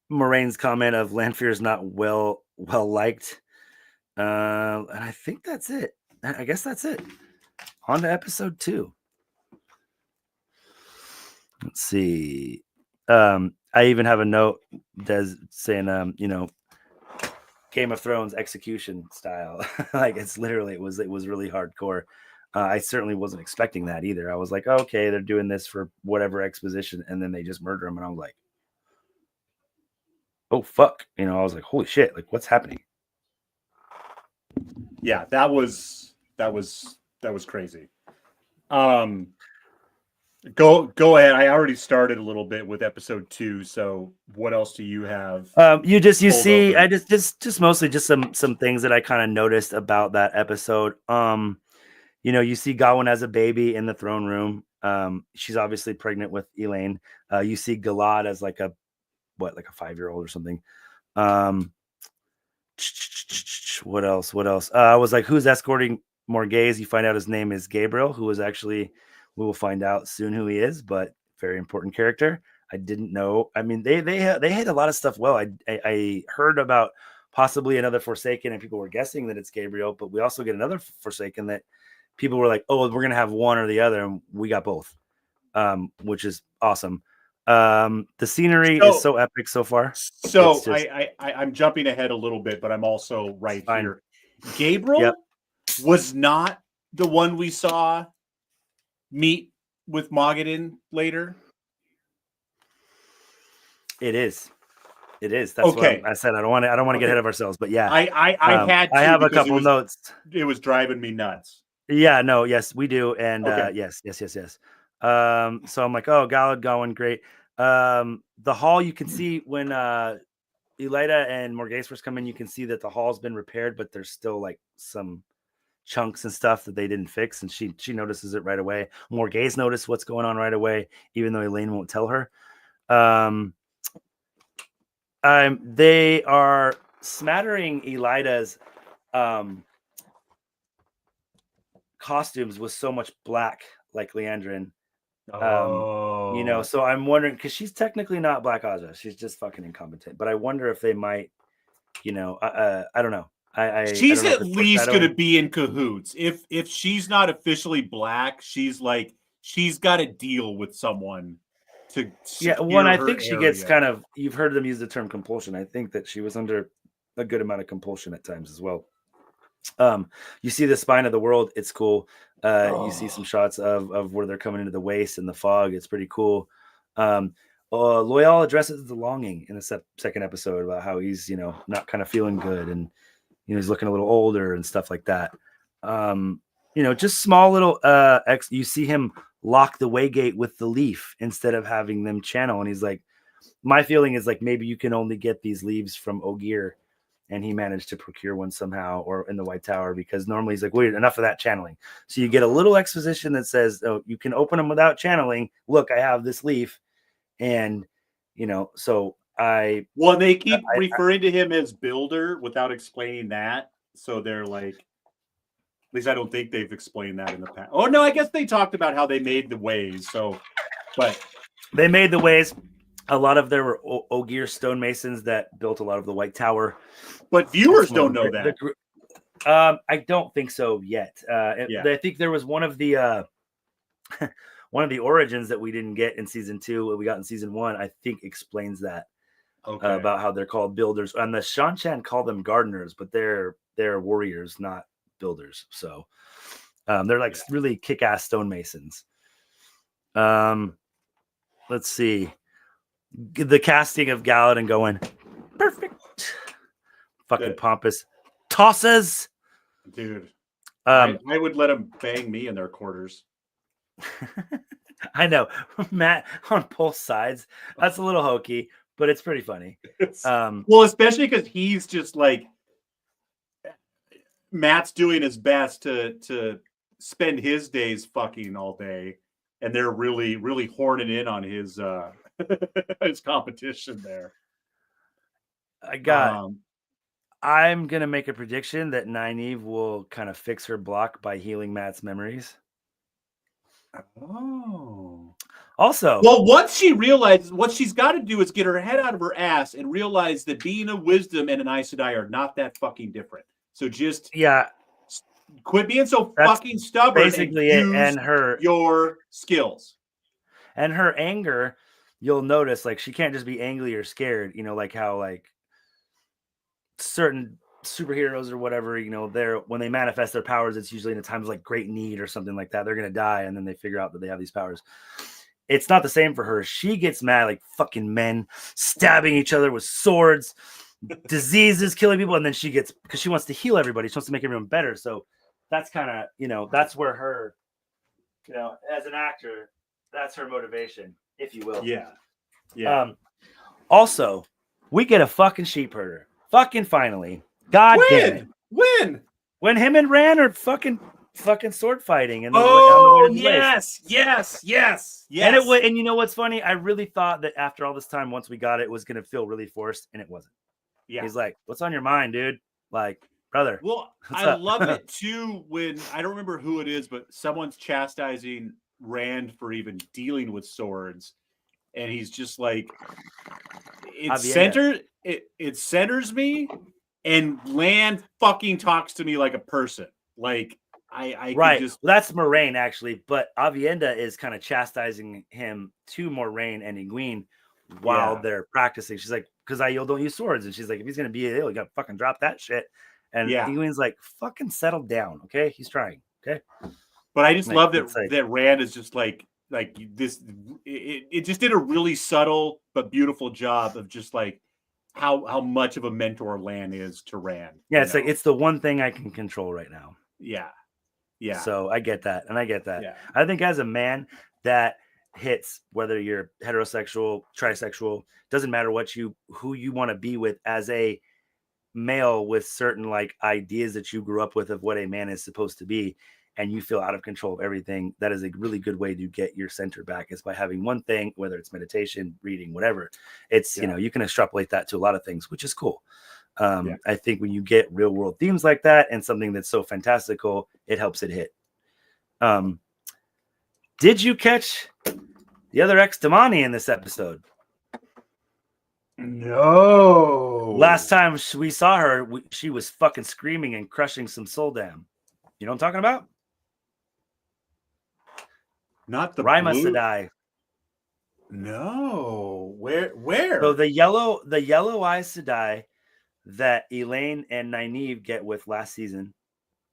Moraine's comment of Lanfear is not well liked, and I think that's it. I guess that's it. On to episode 2. Let's see. I even have a note that's saying, Game of Thrones execution style. Like it's literally, it was really hardcore. I certainly wasn't expecting that either. I was like, okay, they're doing this for whatever exposition, and then they just murder him, and I was like, oh fuck, I was like, holy shit, like what's happening? Yeah, that was crazy. Go ahead. I already started a little bit with episode 2. So what else do you have? You see, over? I just mostly just some things that I kind of noticed about that episode. You see Gawain as a baby in the throne room. She's obviously pregnant with Elaine. You see Galad as like a 5-year-old or something. What else? I was like, who's escorting Morghese? You find out his name is Gabriel, who was actually, we will find out soon who he is, but very important character. I didn't know. I mean, they hit a lot of stuff well. I heard about possibly another Forsaken, and people were guessing that it's Gabriel, but we also get another Forsaken that people were like, oh, we're gonna have one or the other, and we got both, which is awesome. The scenery is so epic so far. So I'm jumping ahead a little bit, but I'm also right here. Gabriel was not the one we saw meet with Mogadin later. It is. That's okay. What I said. I don't want to get ahead of ourselves, but yeah, I have a couple notes. It was driving me nuts. Yeah, no, yes, we do, and yes. So I'm like, oh, Galad going great. The hall, you can see when Elida and Morghese first come in, you can see that the hall's been repaired, but there's still like some chunks and stuff that they didn't fix, and she notices it right away. Morghese noticed what's going on right away, even though Elaine won't tell her. They are smattering Elida's costumes with so much black, like Leandrin, Oh, You know, so I'm wondering, because she's technically not Black Aja, she's just fucking incompetent. But I wonder if they might, you know, I don't know. I she's don't know if at it's least going to foreshadowing. be in cahoots. If she's not officially black, she's got to deal with someone to Yeah, one, secure I her think she gets area. kind of, you've heard them use the term compulsion. I think that she was under a good amount of compulsion at times as well. You see the spine of the world, it's cool. You see some shots of where they're coming into the waste and the fog. It's pretty cool. Loyal addresses the longing in the second episode about how he's, you know, not kind of feeling good, and you know, he's looking a little older and stuff like that. You know, just small little you see him lock the waygate with the leaf instead of having them channel, and he's like, my feeling is like maybe you can only get these leaves from Ogier, and he managed to procure one somehow, or in the White Tower, because normally he's like, wait, enough of that channeling. So you get a little exposition that says, oh, you can open them without channeling. Look, I have this leaf. And, you know, so they keep referring to him as Builder without explaining that. So they're like, at least I don't think they've explained that in the past. Oh no, I guess they talked about how they made the ways. So, but they made the ways. A lot of there were Ogier stonemasons that built a lot of the White Tower. But viewers don't know that. I don't think so yet. I think there was one of the origins that we didn't get in season 2, what we got in season 1, I think explains that. Okay. About how they're called builders. And the Shan-Chan call them gardeners, but they're warriors, not builders. So they're like really kick-ass stonemasons. Let's see. The casting of Galadin going perfect. Fucking pompous. Tosses. Dude. I would let them bang me in their quarters. I know. Matt on both sides. That's a little hokey, but it's pretty funny. Well, especially because he's just like, Matt's doing his best to spend his days fucking all day, and they're really, really horning in on his his competition there. I'm gonna make a prediction that Nynaeve will kind of fix her block by healing Matt's memories. Oh. Also, well, once she realizes, what she's got to do is get her head out of her ass and realize that being a wisdom and an Aes Sedai are not that fucking different. So just quit being so fucking stubborn. Basically, and her your skills and her anger. You'll notice, like, she can't just be angry or scared. You know, like how like certain superheroes or whatever, you know, when they manifest their powers, it's usually in a time of like great need or something like that. They're gonna die, and then they figure out that they have these powers. It's not the same for her. She gets mad like fucking men stabbing each other with swords, diseases killing people, and then she gets, because she wants to heal everybody, she wants to make everyone better. So that's kind of, you know, that's where her, you know, as an actor, that's her motivation, if you will. Yeah. Also, we get a fucking sheep herder. Fucking finally. God damn it. When him and Rand are fucking sword fighting. And yes. And you know what's funny? I really thought that after all this time, once we got it, it was going to feel really forced, and it wasn't. Yeah. He's like, what's on your mind, dude? Like, brother. Well, I love it too when, I don't remember who it is, but someone's chastising Rand for even dealing with swords. And he's just like, it centers me, and Lan fucking talks to me like a person. Like, I right. Well, that's Moraine actually, but Avienda is kind of chastising him to Moraine and Egwene while they're practicing. She's like, because Aiel don't use swords, and she's like, if he's gonna be ill, you gotta fucking drop that shit. And Egwene's like, fucking settle down, okay? He's trying, okay? But I just love that Rand is just like this. It just did a really subtle but beautiful job of just like how much of a mentor Lan is to Rand. Yeah, it's like, it's the one thing I can control right now. Yeah. So I get that, and I get that. Yeah. I think as a man, that hits, whether you're heterosexual, trisexual, doesn't matter who you want to be with as a male with certain like ideas that you grew up with of what a man is supposed to be, and you feel out of control of everything. That is a really good way to get your center back, is by having one thing, whether it's meditation, reading, whatever. It's, you know, you can extrapolate that to a lot of things, which is cool. I think when you get real world themes like that and something that's so fantastical, it helps it hit. Did you catch the other ex Damani in this episode? No. Last time we saw her, she was fucking screaming and crushing some soul dam. You know what I'm talking about? Not the Rima blue. Sedai. No. Where? So the yellow Aes Sedai that Elaine and Nynaeve get with last season,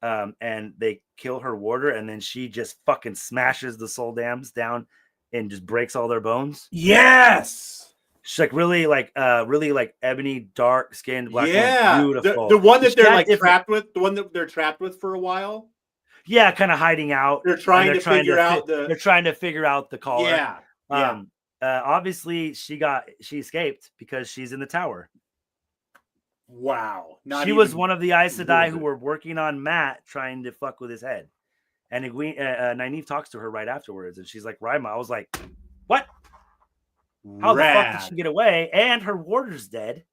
and they kill her warder, and then she just fucking smashes the soul dams down and just breaks all their bones. Yes. She's like really like ebony, dark skinned, black woman, beautiful. The one that they're like different. trapped with, the one that they're trapped with for a while. Yeah, kind of hiding out. They're trying to figure out They're trying to figure out the caller. Yeah. Yeah. Obviously she escaped because she's in the tower. Wow. She was one of the Aes Sedai who were working on Matt trying to fuck with his head. And Nynaeve talks to her right afterwards, and she's like, Rima. I was like, what? How the fuck did she get away? And her warder's dead.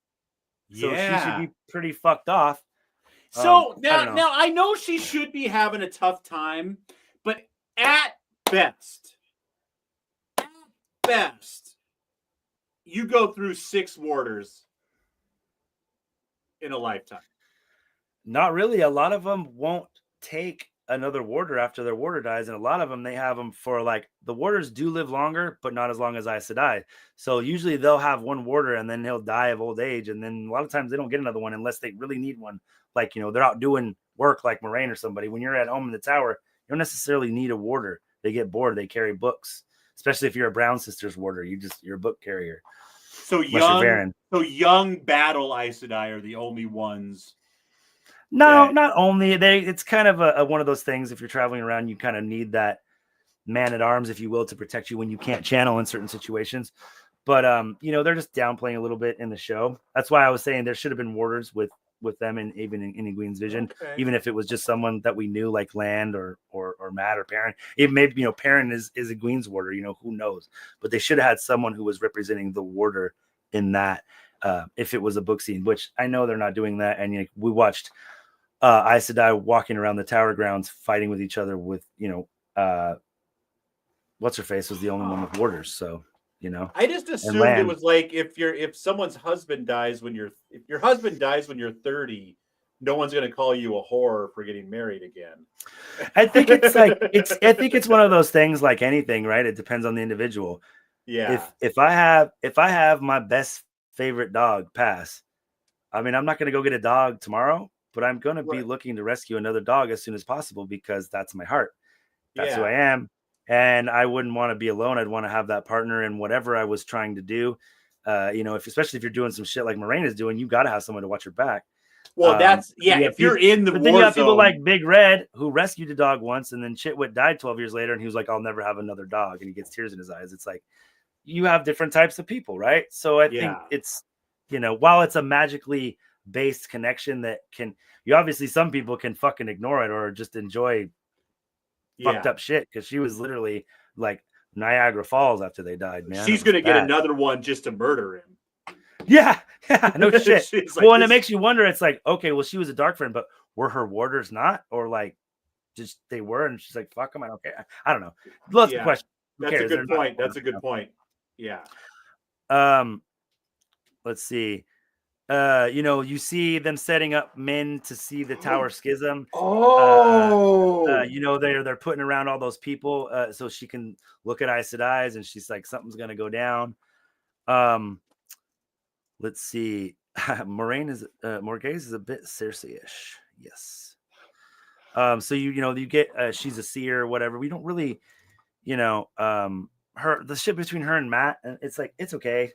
So she should be pretty fucked off. So now I know she should be having a tough time, but at best, you go through 6 warders in a lifetime. Not really. A lot of them won't take another warder after their warder dies, and a lot of them they have them for like the warders do live longer, but not as long as Aes Sedai. So usually they'll have one warder and then he'll die of old age, and then a lot of times they don't get another one unless they really need one. Like, you know, they're out doing work like Moraine or somebody. When you're at home in the tower, you don't necessarily need a warder. They get bored. They carry books, especially if you're a Brown Sisters warder. You're a book carrier. So young battle Aes Sedai are the only ones. No, not only it's kind of a one of those things. If you're traveling around, you kind of need that man at arms, if you will, to protect you when you can't channel in certain situations. But you know, they're just downplaying a little bit in the show. That's why I was saying there should have been warders with them, and even in Egwene's vision, even if it was just someone that we knew, like Land or Matt or Perrin. Even maybe, you know, Perrin is Egwene's warder. You know, who knows? But they should have had someone who was representing the warder in that. If it was a book scene, which I know they're not doing that, and we watched Aes Sedai walking around the tower grounds fighting with each other with, you know, what's her face was the only one with warders. So, you know, I just assumed it was like if someone's husband dies when if your husband dies when you're 30, no one's going to call you a whore for getting married again. I think it's like I think it's one of those things like anything, right? It depends on the individual. Yeah. If I have my best favorite dog pass, I mean, I'm not going to go get a dog tomorrow, but I'm going to be looking to rescue another dog as soon as possible because that's my heart. That's who I am. And I wouldn't want to be alone. I'd want to have that partner in whatever I was trying to do. You know, especially if you're doing some shit like Moraine is doing, you got to have someone to watch your back. Well, if you're in the war zone. Then you have people like Big Red who rescued a dog once, and then Chitwit died 12 years later, and he was like, I'll never have another dog. And he gets tears in his eyes. It's like, you have different types of people, right? So I think it's, you know, while it's a magically based connection that obviously some people can fucking ignore it or just enjoy fucked up shit, because she was literally like Niagara Falls after they died, man. She's gonna get another one just to murder him. Yeah, no shit. Like, well, and it makes you wonder. It's like, okay, well, she was a dark friend, but were her warders not, or like just they were, and she's like, fuck them, I don't care. I don't know. Lots of questions. That's a good point. That's a good point. Yeah. Let's see. You know, you see them setting up men to see the tower schism. You know, they're putting around all those people so she can look at Aes Sedai's, and she's like, something's gonna go down. Let's see. Moraine is Morghese is a bit Cersei-ish. Yes. So you get she's a seer or whatever. We don't really, you know, the shit between her and Matt, and it's like, it's okay,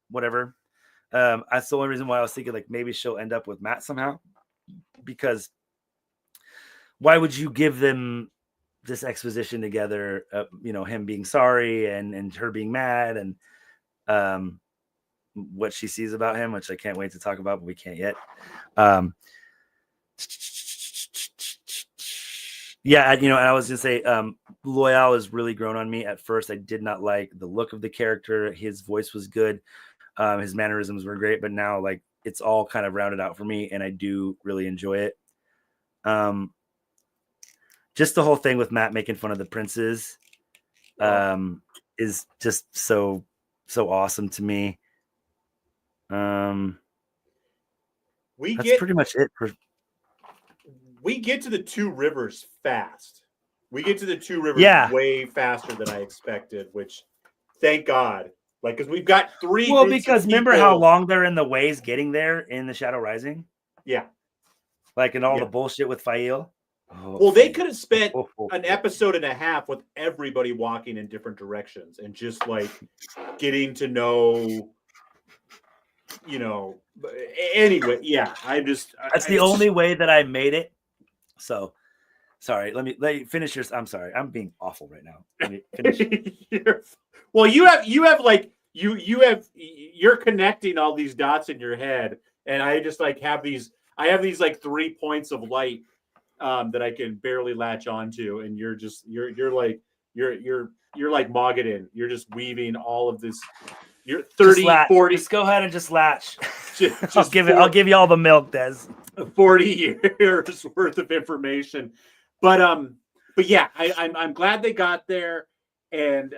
whatever. That's the only reason why I was thinking like maybe she'll end up with Matt somehow, because why would you give them this exposition together? You know, him being sorry and her being mad, and what she sees about him, which I can't wait to talk about, but we can't yet. Yeah, you know, and I was gonna say, Loyal has really grown on me. At first, I did not like the look of the character. His voice was good. His mannerisms were great, but now like it's all kind of rounded out for me, and I do really enjoy it. Just the whole thing with Matt making fun of the princes is just so awesome to me. That's pretty much it. We get to the two rivers fast. We get to the two rivers way faster than I expected, which thank God. Like, because we've got three. Well, because remember how long they're in the ways getting there in the Shadow Rising? Yeah. Like, and all the bullshit with Fail. Oh, well, they could have spent an episode and a half with everybody walking in different directions and just like getting to know, anyway. Yeah, that's the only way that I made it. So, sorry, let me finish yours. I'm sorry, I'm being awful right now. Let me finish. Well, you're connecting all these dots in your head, and I just like have these like 3 points of light that I can barely latch onto, and you're like Mogadin. You're just weaving all of this. You're 30, 40. Just go ahead and just latch. I'll give you all the milk, Des. 40 years worth of information. But yeah, I'm glad they got there. And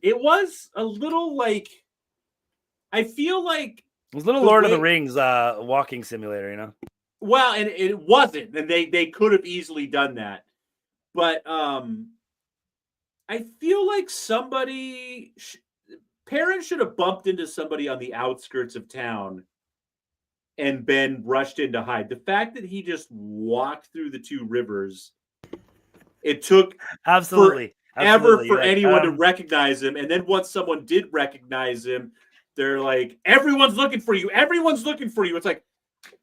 it was a little like, I feel like it was a little Lord of the Rings walking simulator, Well, and it wasn't, and they could have easily done that. But I feel like parents should have bumped into somebody on the outskirts of town and been rushed in to hide. The fact that he just walked through the two rivers, it took forever for anyone to recognize him. And then once someone did recognize him, they're like, everyone's looking for you. Everyone's looking for you. It's like,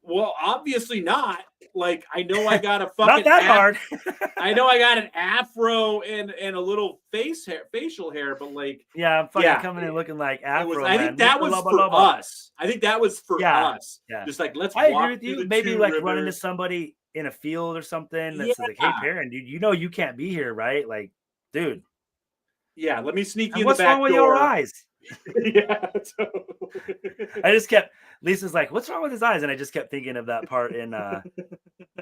well, obviously not. Like, I know I got a fucking not that hard. I know I got an afro and a little facial hair, but like, I'm fucking coming in looking like afro. I think that was for us. I think that was for us. Yeah. Just like, let's. I agree with you. Maybe like run into somebody in a field or something that's like, hey, Perrin, dude, you can't be here, right? Like, dude. Yeah, let me sneak you in the back door. What's wrong with your eyes? Yeah. I just kept. Lisa's like, what's wrong with his eyes? And I just kept thinking of that part in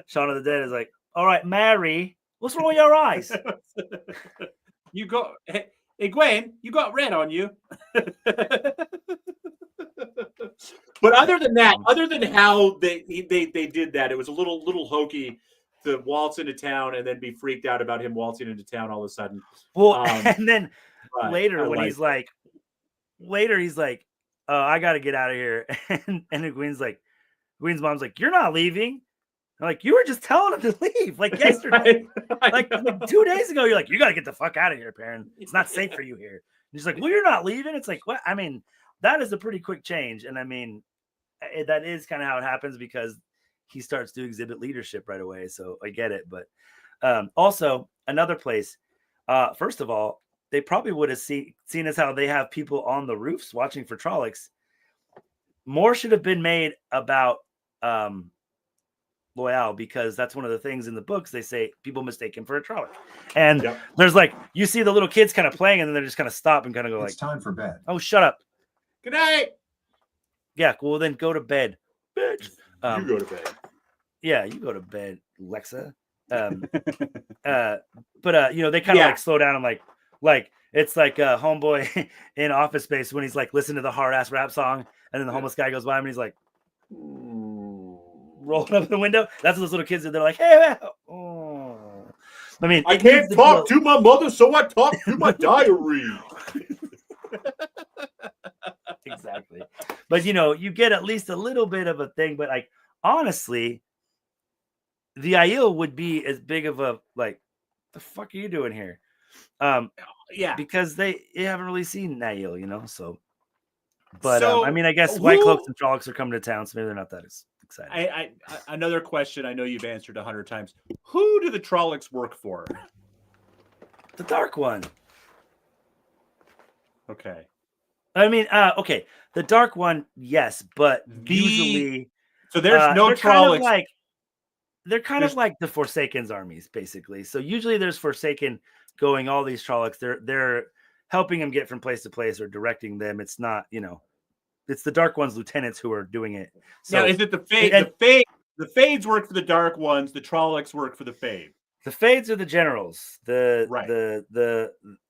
Shaun of the Dead. Is like, all right, Mary, what's wrong with your eyes? You got, hey Gwen, you got red on you. But other than that, other than how they did that, it was a little hokey to waltz into town and then be freaked out about him waltzing into town all of a sudden. Well, and then later when he's like, oh, I got to get out of here. And Gwen's mom's like, you're not leaving. I'm like, you were just telling him to leave like yesterday. like 2 days ago, you're like, you got to get the fuck out of here, Perrin. It's not safe for you here. And he's like, well, you're not leaving. It's like, what? I mean, that is a pretty quick change. And I mean, that is kind of how it happens because he starts to exhibit leadership right away. So I get it. But also another place, first of all, they probably would have seen as how they have people on the roofs watching for Trollocs. More should have been made about Loyal because that's one of the things in the books. They say people mistake him for a Trolloc. And there's like, you see the little kids kind of playing and then they're just kind of stop and kind of go it's time for bed. Oh, shut up. Good night. Yeah, well then go to bed. Bitch. You go to bed. Yeah, you go to bed, Lexa. But they kind of like slow down and like it's like a homeboy in Office Space when he's like listening to the hard ass rap song and then the homeless guy goes by him and he's like rolling up the window. That's what those little kids are. They're like, hey, oh. I mean, I can't talk to my mother, so I talk to my diary. Exactly. But you get at least a little bit of a thing. But like honestly, the Aiel would be as big of a like, the fuck are you doing here? Because they haven't really seen Aiel, so. But I mean, I guess White Cloaks and Trollocs are coming to town, so maybe they're not that excited. I another question I know you've answered 100 times. Who do the Trollocs work for? The Dark One. Okay. I mean, okay, the Dark One, yes, but usually, so there's no Trollocs. They're kind of like the Forsaken's armies, basically. So usually there's Forsaken going all these Trollocs. They're helping them get from place to place or directing them. It's not, it's the Dark One's lieutenants who are doing it. So now, is it the Fade? The Fades work for the Dark Ones. The Trollocs work for the Fade. The Fades are the generals.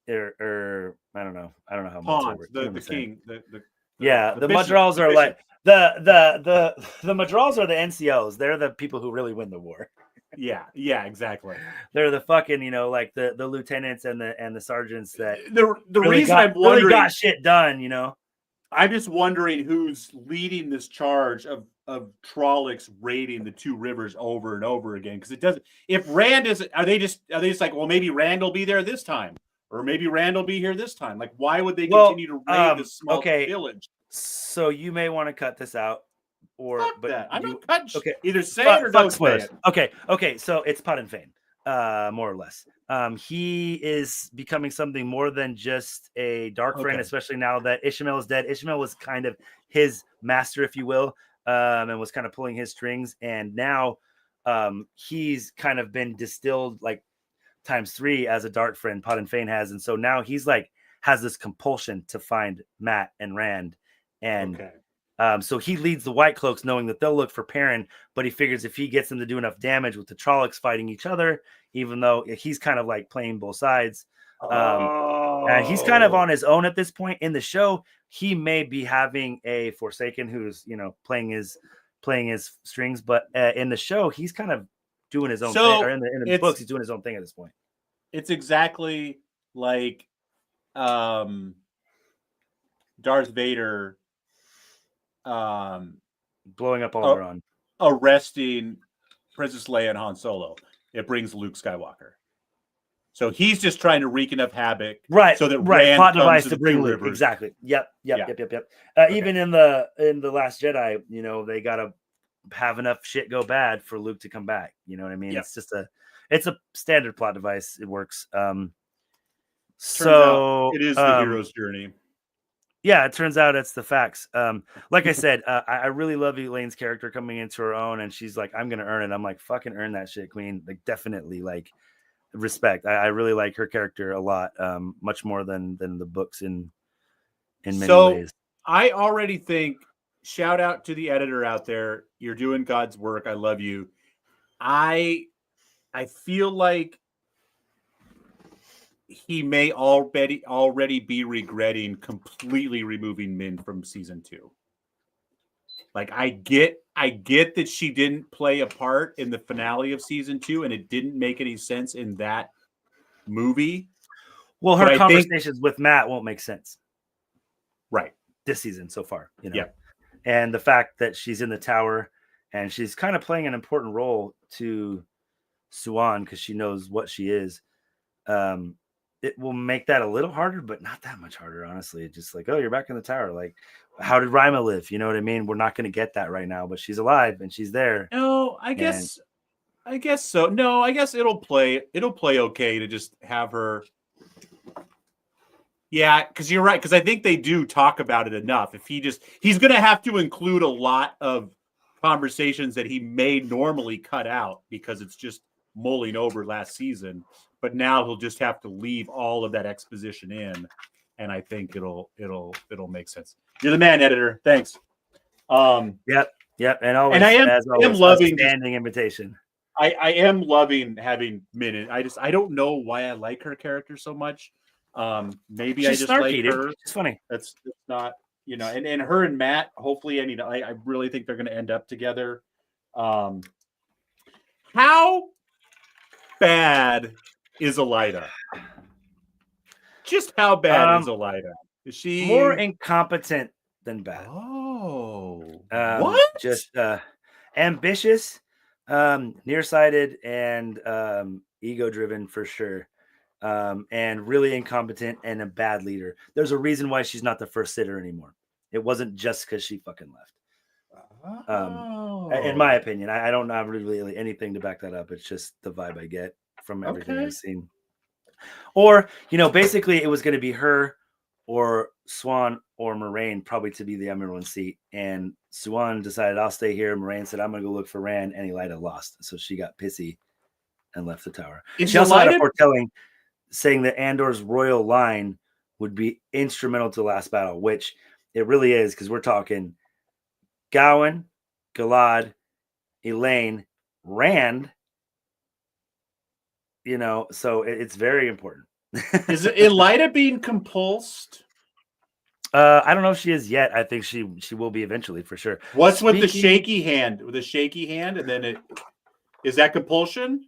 or I don't know how much Pawns, the king, the Mudrals are bishop. like the Mudrals are the NCOs. They're the people who really win the war. Yeah, exactly. They're the fucking, like the lieutenants and the sergeants that the really reason I'm wondering, really got shit done, I'm just wondering who's leading this charge of Trollocs raiding the two rivers over and over again, because it doesn't. If Rand is, are they just like, well, maybe Rand will be there this time, or maybe Rand will be here this time? Like, why would they continue to raid this small village? So you may want to cut this out, I'm not cutting. Okay, either say it or don't say it. Okay. So it's Pot and Fane, more or less. He is becoming something more than just a dark friend, especially now that Ishmael is dead. Ishmael was kind of his master, if you will, and was kind of pulling his strings. And now he's kind of been distilled like ×3 as a dark friend, Pot and Fane has. And so now he's like has this compulsion to find Matt and Rand. And so he leads the White Cloaks knowing that they'll look for Perrin, but he figures if he gets them to do enough damage with the Trollocs fighting each other, even though he's kind of like playing both sides. He's kind of on his own at this point in the show. He may be having a Forsaken who's, playing his strings, but in the show, he's kind of doing his own thing. Or in the books, he's doing his own thing at this point. It's exactly like Darth Vader blowing up Alderaan, arresting Princess Leia and Han Solo. It brings Luke Skywalker. So he's just trying to wreak enough havoc, right? So that Rand plot device to bring Luke. Rivers. Exactly. Yep. Even in the Last Jedi, they gotta have enough shit go bad for Luke to come back. You know what I mean? Yep. It's just it's a standard plot device. It works. So it is the hero's journey. Yeah, it turns out it's the facts. Like I said, I really love Elaine's character coming into her own, and she's like, "I'm gonna earn it." I'm like, "Fucking earn that shit, Queen!" Like, definitely, like, respect. I really like her character a lot, much more than the books in many ways. I already think. Shout out to the editor out there. You're doing God's work. I love you. I feel like he may already be regretting completely removing Min from season 2. Like, I get that she didn't play a part in the finale of season 2, and it didn't make any sense in that movie. Well, her conversations with Matt won't make sense, right? This season so far, Yeah. And the fact that she's in the tower and she's kind of playing an important role to Siuan because she knows what she is. It will make that a little harder, but not that much harder, honestly. It's just like, oh, you're back in the tower. Like, how did Rima live? You know what I mean? We're not going to get that right now, but she's alive and she's there. No, I guess so. No, I guess it'll play okay to just have her. Yeah, because you're right. Because I think they do talk about it enough. If he's going to have to include a lot of conversations that he may normally cut out because it's just mulling over last season. But now he'll just have to leave all of that exposition in, and I think it'll make sense. You're the man, editor. Thanks. Yep, and always, and I am loving standing invitation. I am loving having Min. I don't know why I like her character so much. Maybe she's I just snarky, like her. It's funny. That's not, and her and Matt. Hopefully, I really think they're going to end up together. How bad is Elida? Just how bad is Elida? Is she more incompetent than bad? Oh, what? Just ambitious, nearsighted, and ego-driven for sure. And really incompetent and a bad leader. There's a reason why she's not the first sitter anymore. It wasn't just because she fucking left. In my opinion, I don't have really anything to back that up. It's just the vibe I get from everything I've seen. Or, basically it was going to be her or Siuan or Moiraine probably to be the #1 seat. And Siuan decided, I'll stay here. Moiraine said, I'm going to go look for Rand, and Elida lost. So she got pissy and left the tower. She also had a foretelling saying that Andor's royal line would be instrumental to the last battle, which it really is, because we're talking Gawain, Galad, Elaine, Rand, so it's very important. Is Elida being compulsed? I don't know if she is yet. I think she will be eventually for sure. What's with the shaky hand? With the shaky hand, and then is that compulsion?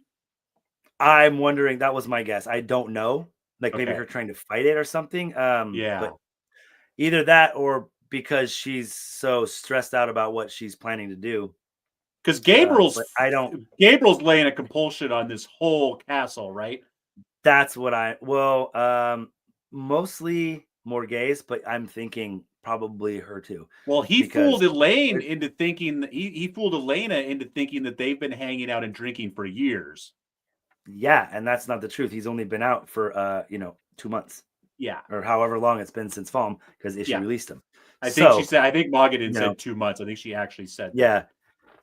I'm wondering. That was my guess. I don't know. Like maybe her trying to fight it or something. Yeah. But either that or because she's so stressed out about what she's planning to do. Because Gabriel's laying a compulsion on this whole castle, right? That's what mostly Morghese, but I'm thinking probably her too. Well, he fooled Elaine into thinking he fooled Elena into thinking that they've been hanging out and drinking for years. Yeah, and that's not the truth. He's only been out for 2 months. Yeah, or however long it's been since Falm because she released him. I think she said. I think Mogadin said 2 months. I think she actually said. Yeah.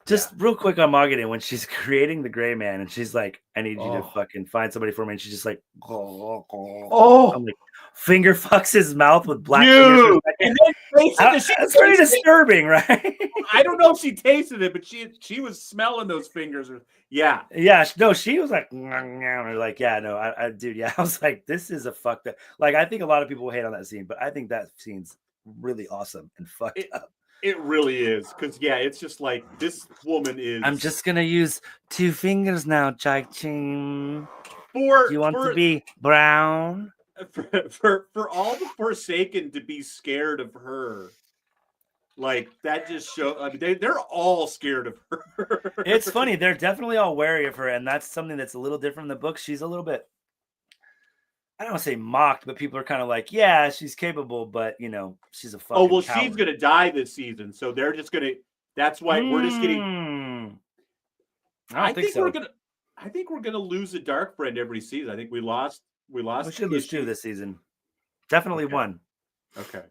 Just real quick on Mogadin, when she's creating the Gray Man and she's like, "I need you to fucking find somebody for me," and she's just like, I'm like, finger fucks his mouth with black fingers. And then that's pretty disturbing, right? I don't know if she tasted it, but she was smelling those fingers. Yeah. No, she was like, dude, yeah. I was like, this is a fucked up. Like, I think a lot of people hate on that scene, but I think that scene's really awesome and fucked up. It really is, because it's just like this woman is. I'm just gonna use 2 fingers now, Chai Ching. Do you want to be brown? For all the Forsaken to be scared of her, like that just shows. I mean, they're all scared of her. It's funny; they're definitely all wary of her, and that's something that's a little different in the book. She's a little bit. I don't want to say mocked, but people are kind of like, yeah, she's capable, but she's a fucking coward. She's gonna die this season, so they're just gonna. That's why we're just getting. I think so. I think we're gonna lose a dark friend every season. I think we lost. We should lose 2 this season. Definitely 1. Okay.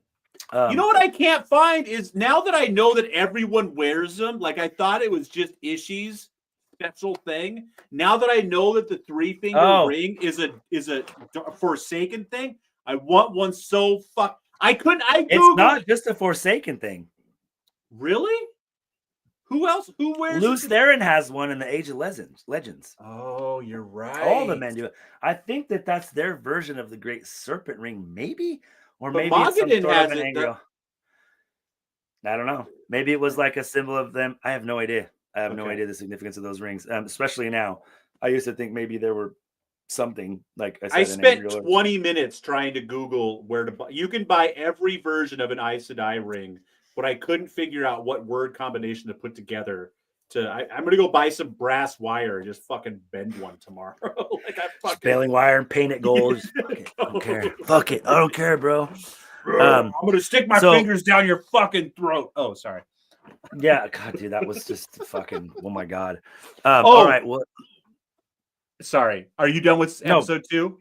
You know what I can't find is now that I know that everyone wears them. Like I thought it was just Ishii's special thing. Now that I know that the 3-finger ring is a Forsaken thing, I want one so fuck. It's not just a Forsaken thing. Really? Who else? Who wears? Lews Therin has one in the Age of Legends. Oh, you're right. All the men do it. I think that's their version of the Great Serpent Ring, maybe, or maybe it's some sort of an angle. I don't know. Maybe it was like a symbol of them. I have no idea. I have no idea the significance of those rings, especially now. I used to think maybe there were something like I said. I spent 20 minutes trying to Google where to buy. You can buy every version of an Aes Sedai ring, but I couldn't figure out what word combination to put together. I'm gonna go buy some brass wire and just fucking bend one tomorrow. Baling wire and paint it gold. Fuck it. I don't care. Fuck it. I don't care, bro. I'm gonna stick my fingers down your fucking throat. Oh, sorry. Yeah, God, dude, that was just fucking. Oh my God. All right. Well, sorry. Are you done with episode 2?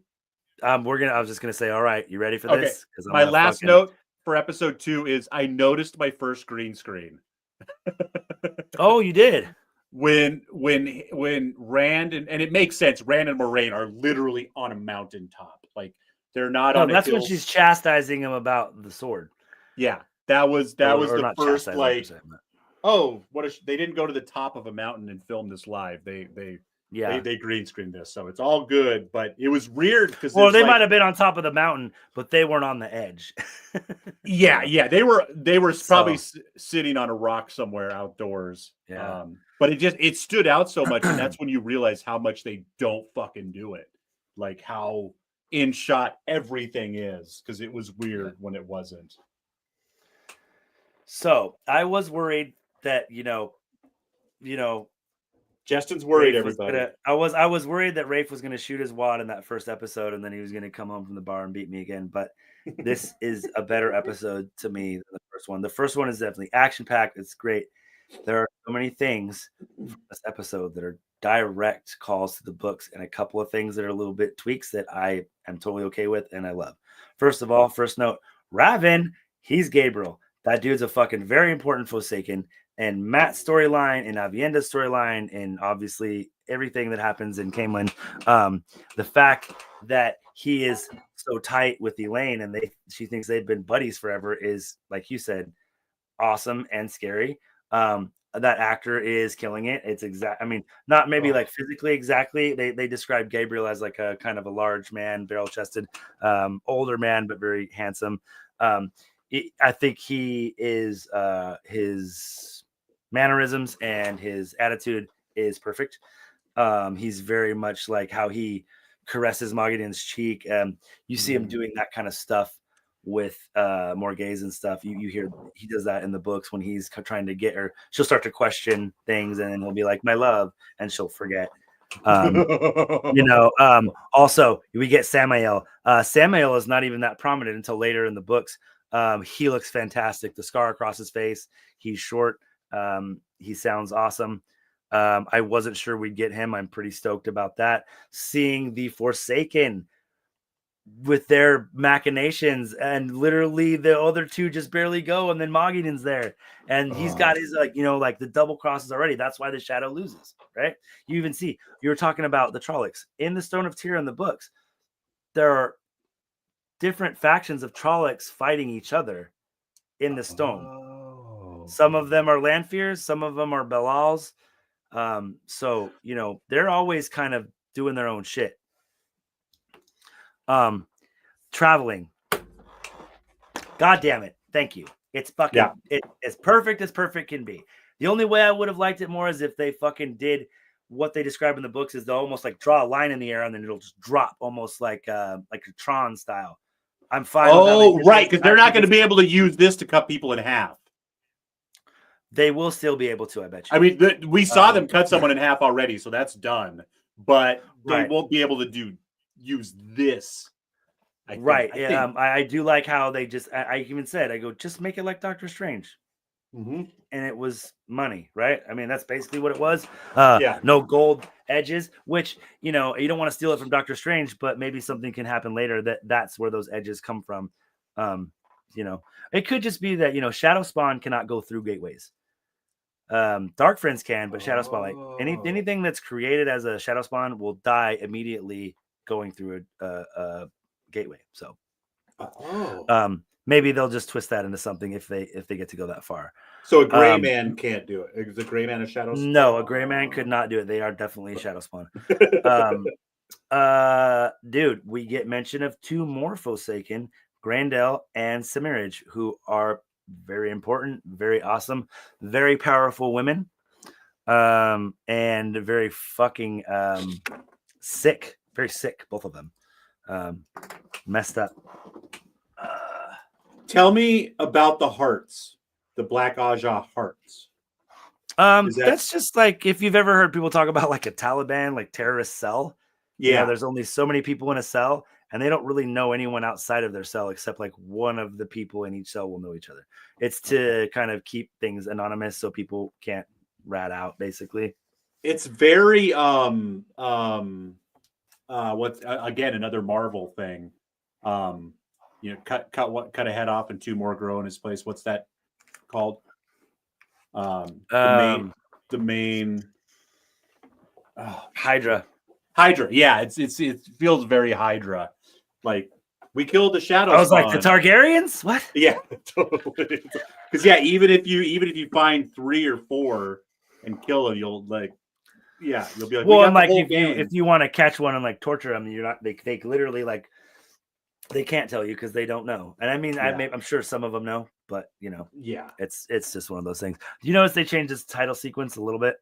I was just gonna say, all right, you ready for this? Because my last note for episode 2 is I noticed my first green screen. Oh, you did? When Rand and it makes sense. Rand and Moraine are literally on a mountaintop. Like they're not on. That's when she's chastising him about the sword. Yeah, that was the first like. Oh, they didn't go to the top of a mountain and film this live. They green screened this, so it's all good. But it was weird because they might have been on top of the mountain, but they weren't on the edge. yeah, they were probably sitting on a rock somewhere outdoors. Yeah, but it stood out so much, and that's when you realize how much they don't fucking do it, like how in shot everything is, because it was weird when it wasn't. So I was worried that Justin's worried. Everybody, I was worried that Rafe was going to shoot his wad in that first episode, and then he was going to come home from the bar and beat me again. But this is a better episode to me than the first one. The first one is definitely action packed. It's great. There are so many things from this episode that are direct calls to the books, and a couple of things that are a little bit tweaks that I am totally okay with and I love. First of all, first note, Raven, he's Gabriel. That dude's a fucking very important Forsaken. And Matt's storyline and Avienda's storyline, and obviously everything that happens in Camelin, the fact that he is so tight with Elaine and she thinks they've been buddies forever is, like you said, awesome and scary. that actor is killing it. It's I mean, not maybe like physically exactly. They describe Gabriel as like a kind of a large man, barrel-chested, older man, but very handsome. I think he is his mannerisms and his attitude is perfect. He's very much like how he caresses Mogadin's cheek. You see him doing that kind of stuff with Morghese and stuff. You hear he does that in the books when he's trying to get her. She'll start to question things, and then he'll be like, "My love," and she'll forget. Also we get Samael. Samael is not even that prominent until later in the books. He looks fantastic. The scar across his face. He's short. He sounds awesome. I wasn't sure we'd get him. I'm pretty stoked about that. Seeing the Forsaken with their machinations, and literally the other two just barely go, and then Mogadin's there, and he's got his like the double crosses already. That's why the Shadow loses, right? You even see, you were talking about the Trollocs in the Stone of Tyr in the books. There are different factions of Trollocs fighting each other in the stone. Some of them are Lanfears, some of them are Belals. So they're always kind of doing their own shit. Traveling. God damn it. Thank you. It's fucking it's perfect as perfect can be. The only way I would have liked it more is if they fucking did what they describe in the books, is they'll almost like draw a line in the air and then it'll just drop almost like a Tron style. I'm fine. Oh, right, because they're not going to be able to use this to cut people in half. They will still be able to, I bet you. I mean, we saw them cut someone in half already, so that's done. But they won't be able to use this. I do like how they just. I even said, I go, just make it like Doctor Strange, and it was money, right? I mean, that's basically what it was. No gold edges, which you don't want to steal it from Doctor Strange, but maybe something can happen later that's where those edges come from. It could just be that Shadow Spawn cannot go through gateways. Dark Friends can, but Shadow Spawn, like anything that's created as a Shadow Spawn will die immediately going through a gateway. So maybe they'll just twist that into something if they get to go that far. So a gray man can't do it. Is a gray man a Shadow Spawn? No, a gray man could not do it. They are definitely Shadow Spawn. Dude, we get mention of two more Forsaken, Grandel and Semirage, who are very important, very awesome, very powerful women, and very fucking sick, very sick, both of them. Messed up. Tell me about the hearts, the Black Aja hearts. That's just like if you've ever heard people talk about like a Taliban, like terrorist cell. Yeah, there's only so many people in a cell, and they don't really know anyone outside of their cell except like one of the people in each cell will know each other. It's to kind of keep things anonymous so people can't rat out, basically. It's very what's again another Marvel thing. Cut a head off and two more grow in his place. What's that called? The main Hydra. Hydra, yeah, it feels very Hydra. Like we killed the Shadow. I was Spawn. like the Targaryens. What? Yeah, totally. Because even if you find 3 or 4 and kill them, you'll be like, well, and like if you want to catch one and like torture them, you're not. They literally like they can't tell you because they don't know. And I mean, I'm sure some of them know, but it's just one of those things. You notice they changed its title sequence a little bit.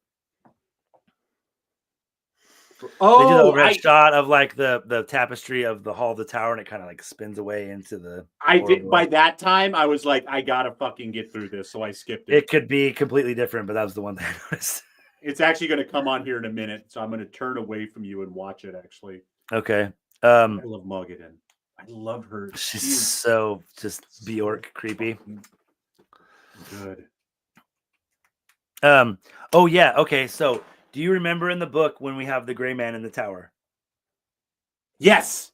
Oh, they do the overhead shot of like the tapestry of the hall of the tower, and it kind of like spins away into the. By that time, I was like, I gotta fucking get through this, so I skipped it. It could be completely different, but that was the one thing I noticed. It's actually going to come on here in a minute, so I'm going to turn away from you and watch it. Actually, okay. I love Mogadin. I love her. She's so just Bjork creepy. Good. Oh yeah. Okay. So. Do you remember in the book when we have the gray man in the tower? Yes.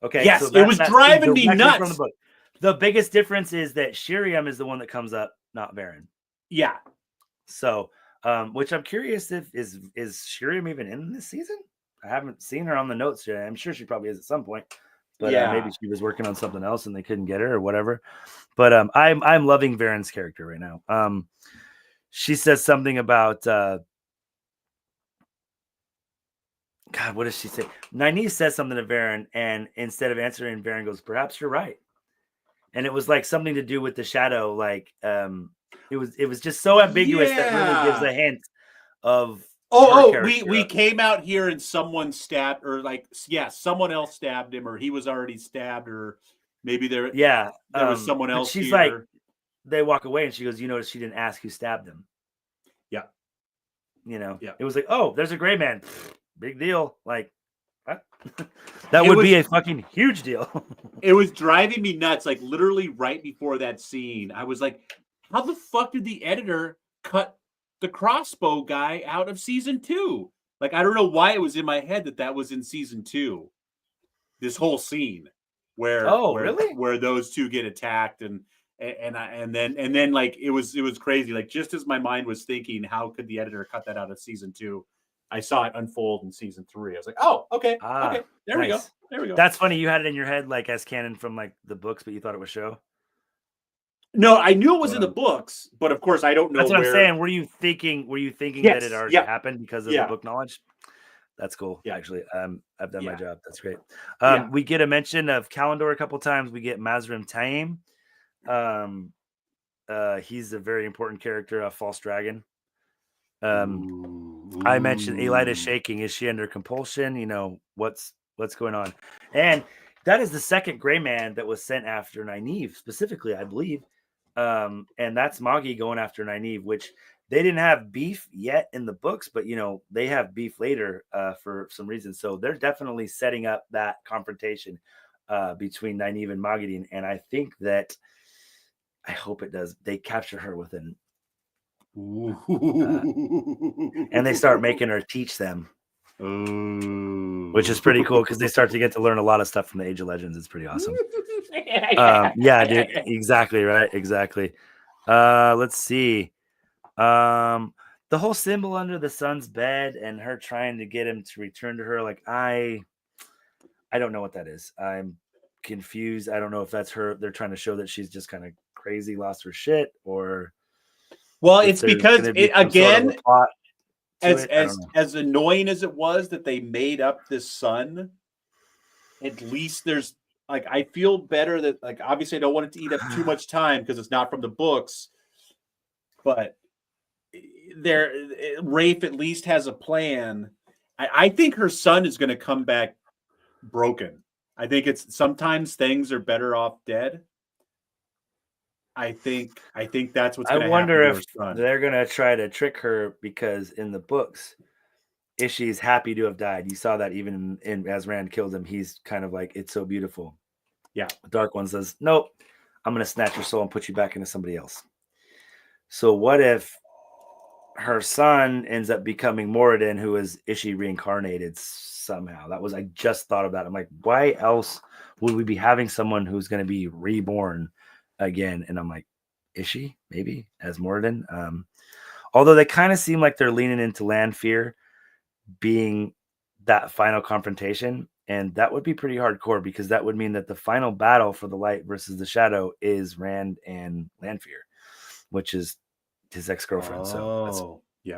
Okay. Yes, so it was driving me nuts. From the book. The biggest difference is that Shiriam is the one that comes up, not Varen. Yeah. So, which I'm curious if is Shiriam even in this season? I haven't seen her on the notes yet. I'm sure she probably is at some point, but maybe she was working on something else and they couldn't get her or whatever. But I'm loving Varen's character right now. she says something about God, what does she say? Nynaeve says something to Varen, and instead of answering, Varen goes, "Perhaps you're right." And it was like something to do with the shadow. Like it was just so ambiguous that really gives a hint of we came out here and someone stabbed, or like, yeah, someone else stabbed him, or he was already stabbed, or maybe there was someone else she's here. Like, they walk away and she goes, "You notice she didn't ask who stabbed him." Yeah. You know, yeah. It was like, "Oh, there's a gray man. Big deal." Like, that would be a fucking huge deal. It was driving me nuts. Like, literally right before that scene, I was like, how the fuck did the editor cut the crossbow guy out of season 2? Like, I don't know why it was in my head that was in season 2. This whole scene where really? Where those two get attacked and then like it was crazy. Like, just as my mind was thinking, how could the editor cut that out of season 2? I saw it unfold in season 3. I was like, oh, okay. Okay. There we go. That's funny. You had it in your head like as canon from like the books, but you thought it was show. No, I knew it was in the books, but of course I don't know. That's what I'm saying. Were you thinking that it already happened because of the book knowledge? That's cool. Yeah. Actually, I've done my job. That's great. We get a mention of Kalendor a couple times. We get Mazrim Taim. He's a very important character, a false dragon. I mentioned Elida shaking. Is she under compulsion? You know, what's going on? And that is the second gray man that was sent after Nynaeve, specifically, I believe. And that's Moggy going after Nynaeve, which they didn't have beef yet in the books, but you know, they have beef later for some reason. So they're definitely setting up that confrontation between Nynaeve and Moggy. And I think that, I hope it does, they capture her within and they start making her teach them, which is pretty cool because they start to get to learn a lot of stuff from the Age of Legends. It's pretty awesome. Yeah, dude, exactly right, exactly. Let's see. The whole symbol under the sun's bed and her trying to get him to return to her, like I don't know what that is. I'm confused. I don't know if that's her. They're trying to show that she's just kind of crazy, lost her shit, or well, it's because again, as annoying as it was that they made up this sun, at least there's like, I feel better that, like, obviously I don't want it to eat up too much time because it's not from the books, but Rafe at least has a plan. I think her son is going to come back broken. I think it's sometimes things are better off dead. I think that's what's going to happen. I wonder if they're going to try to trick her, because in the books, Ishi's happy to have died. You saw that even as Rand killed him, he's kind of like, it's so beautiful. Yeah. The Dark One says, nope, I'm going to snatch your soul and put you back into somebody else. So what if her son ends up becoming Moradin, who is Ishi reincarnated somehow? I just thought of that. I'm like, why else would we be having someone who's going to be reborn again? And I'm like, Ishi maybe as Moradin. Although they kind of seem like they're leaning into Lanfear being that final confrontation, and that would be pretty hardcore, because that would mean that the final battle for the light versus the shadow is Rand and Lanfear, which is his ex-girlfriend. So that's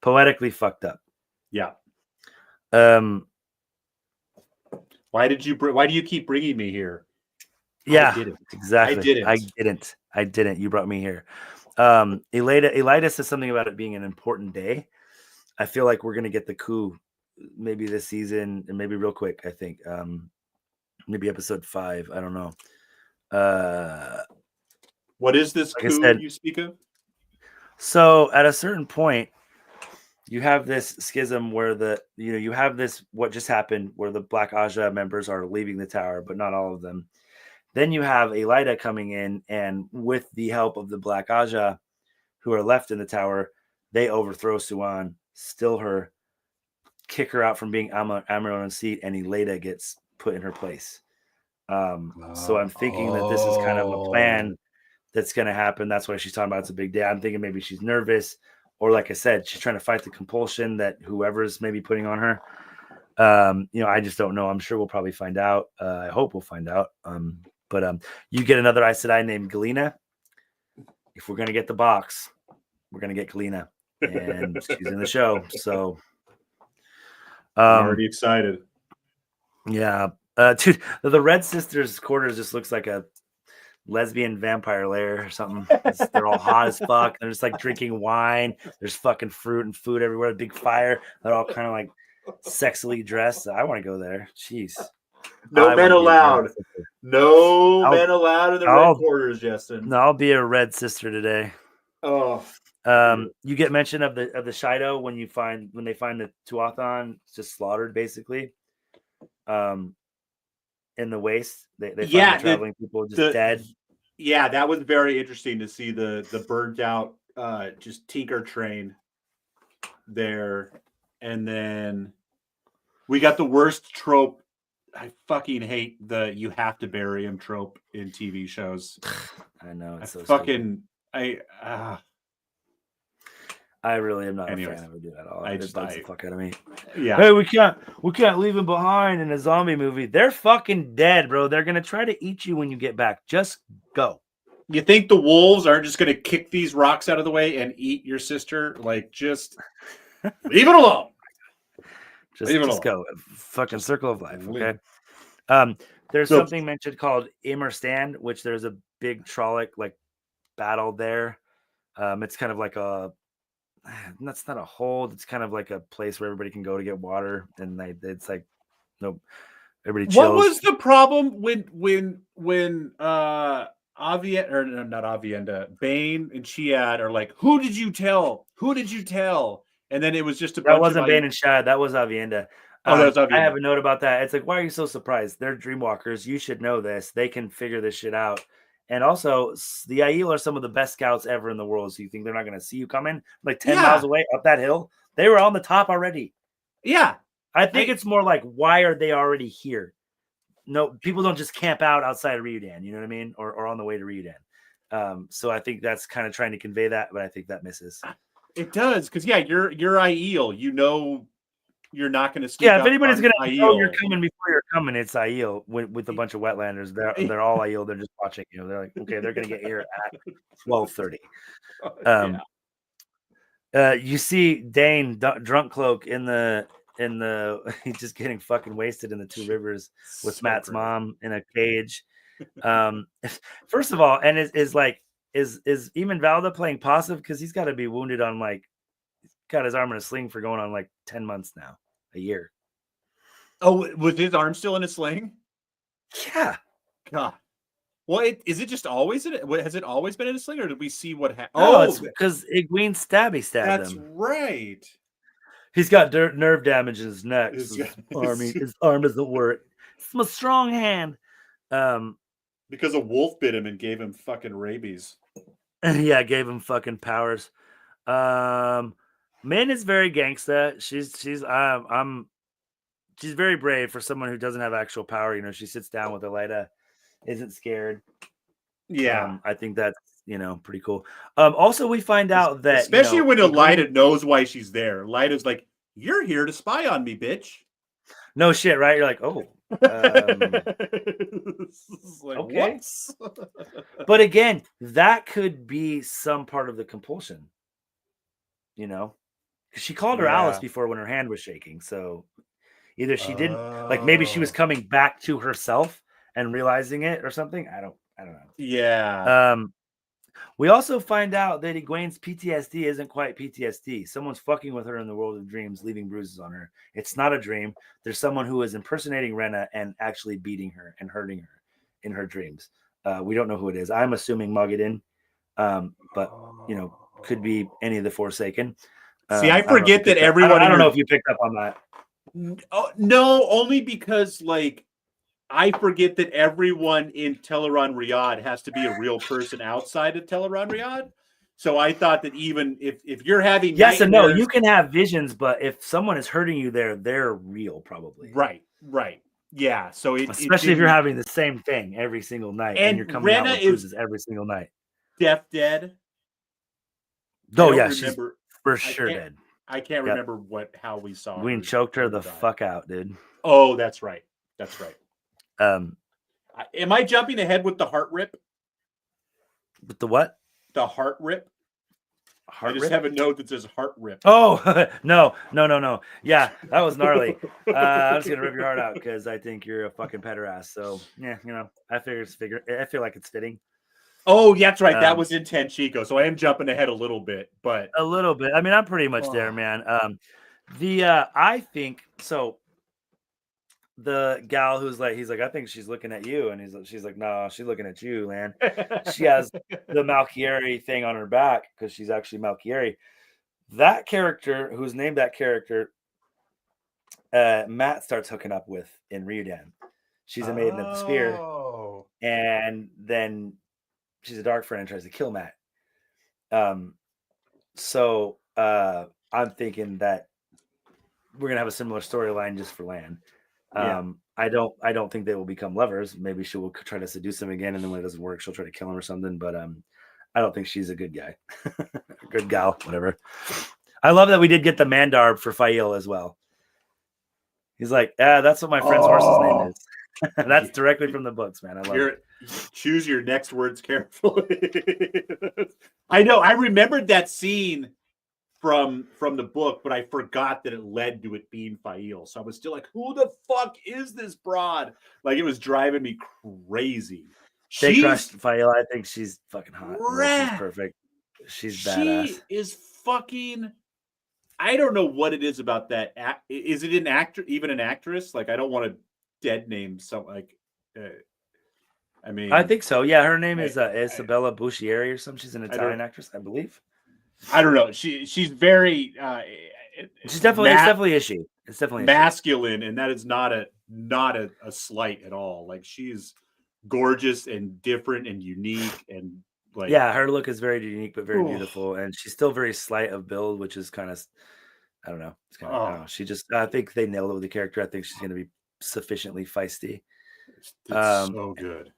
poetically fucked up. Yeah. Why do you keep bringing me here? Yeah, exactly. I didn't. You brought me here. Elida says something about it being an important day. I feel like we're gonna get the coup maybe this season, and maybe real quick. I think maybe episode 5. I don't know. What is this coup you speak of? So at a certain point, you have this schism where you have this, what just happened, where the Black Aja members are leaving the tower, but not all of them. Then you have Elida coming in, and with the help of the Black Aja who are left in the tower, they overthrow Suan, still her, kick her out from being Amaron's seat, and Elida gets put in her place. So I'm thinking that this is kind of a plan that's going to happen. That's why she's talking about it's a big day. I'm thinking maybe she's nervous, or like I said, she's trying to fight the compulsion that whoever's maybe putting on her. I just don't know. I'm sure we'll probably find out. I hope we'll find out. But you get another Aes Sedai named Galena. If we're going to get the box, we're gonna get Kalina, and she's in the show. So, I'm already excited. Yeah, dude, the Red Sisters quarters just looks like a lesbian vampire lair or something. They're all hot as fuck. They're just like drinking wine. There's fucking fruit and food everywhere. A big fire. They're all kind of like sexily dressed. I want to go there. Jeez. No men allowed. No men allowed in the red quarters, Justin. No, I'll be a Red Sister today. Oh. You get mention of the Shido when they find the Tuathon just slaughtered basically. In the waste, they find the traveling people just dead. Yeah, that was very interesting to see the burnt out just tinker train there, and then we got the worst trope. I fucking hate the "you have to bury him" trope in TV shows. I know it's so fucking stupid. I really am not a fan of it at all. It bugs the fuck out of me. Yeah. Hey, we can't leave him behind in a zombie movie. They're fucking dead, bro. They're gonna try to eat you when you get back. Just go. You think the wolves aren't just gonna kick these rocks out of the way and eat your sister? Like, just leave it alone. Just go. Fucking circle of life. Okay. There's something mentioned called Immer Stand, which there's a big Trolloc like battle there. It's kind of like that's not a hold. It's kind of like a place where everybody can go to get water, and it's like nope. Everybody chills. What was the problem when not Avienda, Bane and Chiad are like, who did you tell? Who did you tell? And then it was just that wasn't Bane and Chiad. That was Avienda. Oh, that was Avienda. I have a note about that. It's like, why are you so surprised? They're Dreamwalkers. You should know this. They can figure this shit out. And also, the Aiel are some of the best scouts ever in the world. So you think they're not going to see you coming? Like 10 miles away up that hill? They were on the top already. Yeah. I think it's more like, why are they already here? No, people don't just camp out outside of Ryudan, you know what I mean? Or on the way to Ryudan. So I think that's kind of trying to convey that, but I think that misses. It does, because you're Aiel. You know you're not going to sneak. Yeah, if anybody's going to know you're coming before you're coming, it's Aiel with a bunch of wetlanders. They're all Aiel. They're just watching. You know, they're like, okay, they're going to get here at 12:30. You see Dane Drunk Cloak in the he's just getting fucking wasted in the Two Rivers with Matt's mom in a cage. First of all, and is Eamon Valda playing passive because he's got to be wounded on got his arm in a sling for going on 10 months now, a year. Oh, was his arm still in a sling? Yeah. God. Well, is it just always in it? Has it always been in a sling, or did we see what happened? Oh, it's because Egwene stabbed him. That's right. He's got nerve damage in his neck. His arm doesn't work. It's my strong hand. Because a wolf bit him and gave him fucking rabies. Yeah, gave him fucking powers. Min is very gangsta. She's very brave for someone who doesn't have actual power. You know, she sits down with Elida, isn't scared. Yeah, I think that's pretty cool. Also, we find out that especially when Elida knows why she's there. Elida's like, "You're here to spy on me, bitch." No shit, right? You're like, oh, okay. But again, that could be some part of the compulsion. You know, because she called her Alice before when her hand was shaking. So either she didn't, maybe she was coming back to herself and realizing it or something. I don't know. Yeah. We also find out that Egwene's PTSD isn't quite PTSD. Someone's fucking with her in the world of dreams, leaving bruises on her. It's not a dream. There's someone who is impersonating Rena and actually beating her and hurting her in her dreams. We don't know who it is. I'm assuming Mogadin, but could be any of the Forsaken. See, I forget that everyone. I don't know if you picked up on that. No, only because I forget that everyone in Teleron Riyadh has to be a real person outside of Teleron Riyadh. So I thought that even if you're having yes and no, you can have visions, but if someone is hurting you there, they're real probably. Right. Yeah. So especially if you're having the same thing every single night and you're coming out with bruises every single night. Dead. Oh yeah, she's for sure dead. I can't remember how we saw her. We choked her the fuck out, dude. Oh, that's right. Am I jumping ahead with the heart rip? With the what? The heart rip. Heart I just rip? have a note that says heart rip. Oh no. Yeah, that was gnarly. I'm just gonna rip your heart out because I think you're a fucking pederast. So yeah, I feel like it's fitting. Oh, that's right. That Um, was in Tenchico. So I am jumping ahead a little bit, but a little bit. I mean, I'm pretty much there, man. I think so. The gal who's like, he's like, I think she's looking at you, and she's like, no, she's looking at you, man. She has the Malchieri thing on her back because she's actually Malchieri. That character, who's named that character, Matt starts hooking up with in Ryudan. She's a maiden of the spear, and then she's a dark friend and tries to kill Matt. So I'm thinking that we're gonna have a similar storyline just for Lan. I don't think they will become lovers. Maybe she will try to seduce him again, and then when it doesn't work, she'll try to kill him or something. But I don't think she's a good guy, good gal, whatever. I love that we did get the Mandarb for Fail as well. He's like, that's what my friend's horse's name is. That's directly from the books, man. I love it. Choose your next words carefully. I know. I remembered that scene from the book, but I forgot that it led to it being Fail. So I was still like, who the fuck is this broad? Like, it was driving me crazy. They crushed Fail. I think she's fucking hot. She's perfect. She's badass. She is fucking... I don't know what it is about that. Is it an actor, even an actress? Like, I don't want to dead name some, like, I mean, I think so. Yeah, her name is Isabella Buschieri or something. She's an Italian actress, I believe. I don't know. She's very. She's definitely it's definitely issue. It's definitely masculine, and that is not a slight at all. Like, she's gorgeous and different and unique, and like, yeah, her look is very unique but very beautiful, and she's still very slight of build, which is kind of, I don't know. It's kind of, I don't know. She just, I think they nailed it with the character. I think she's going to be sufficiently feisty. It's so good.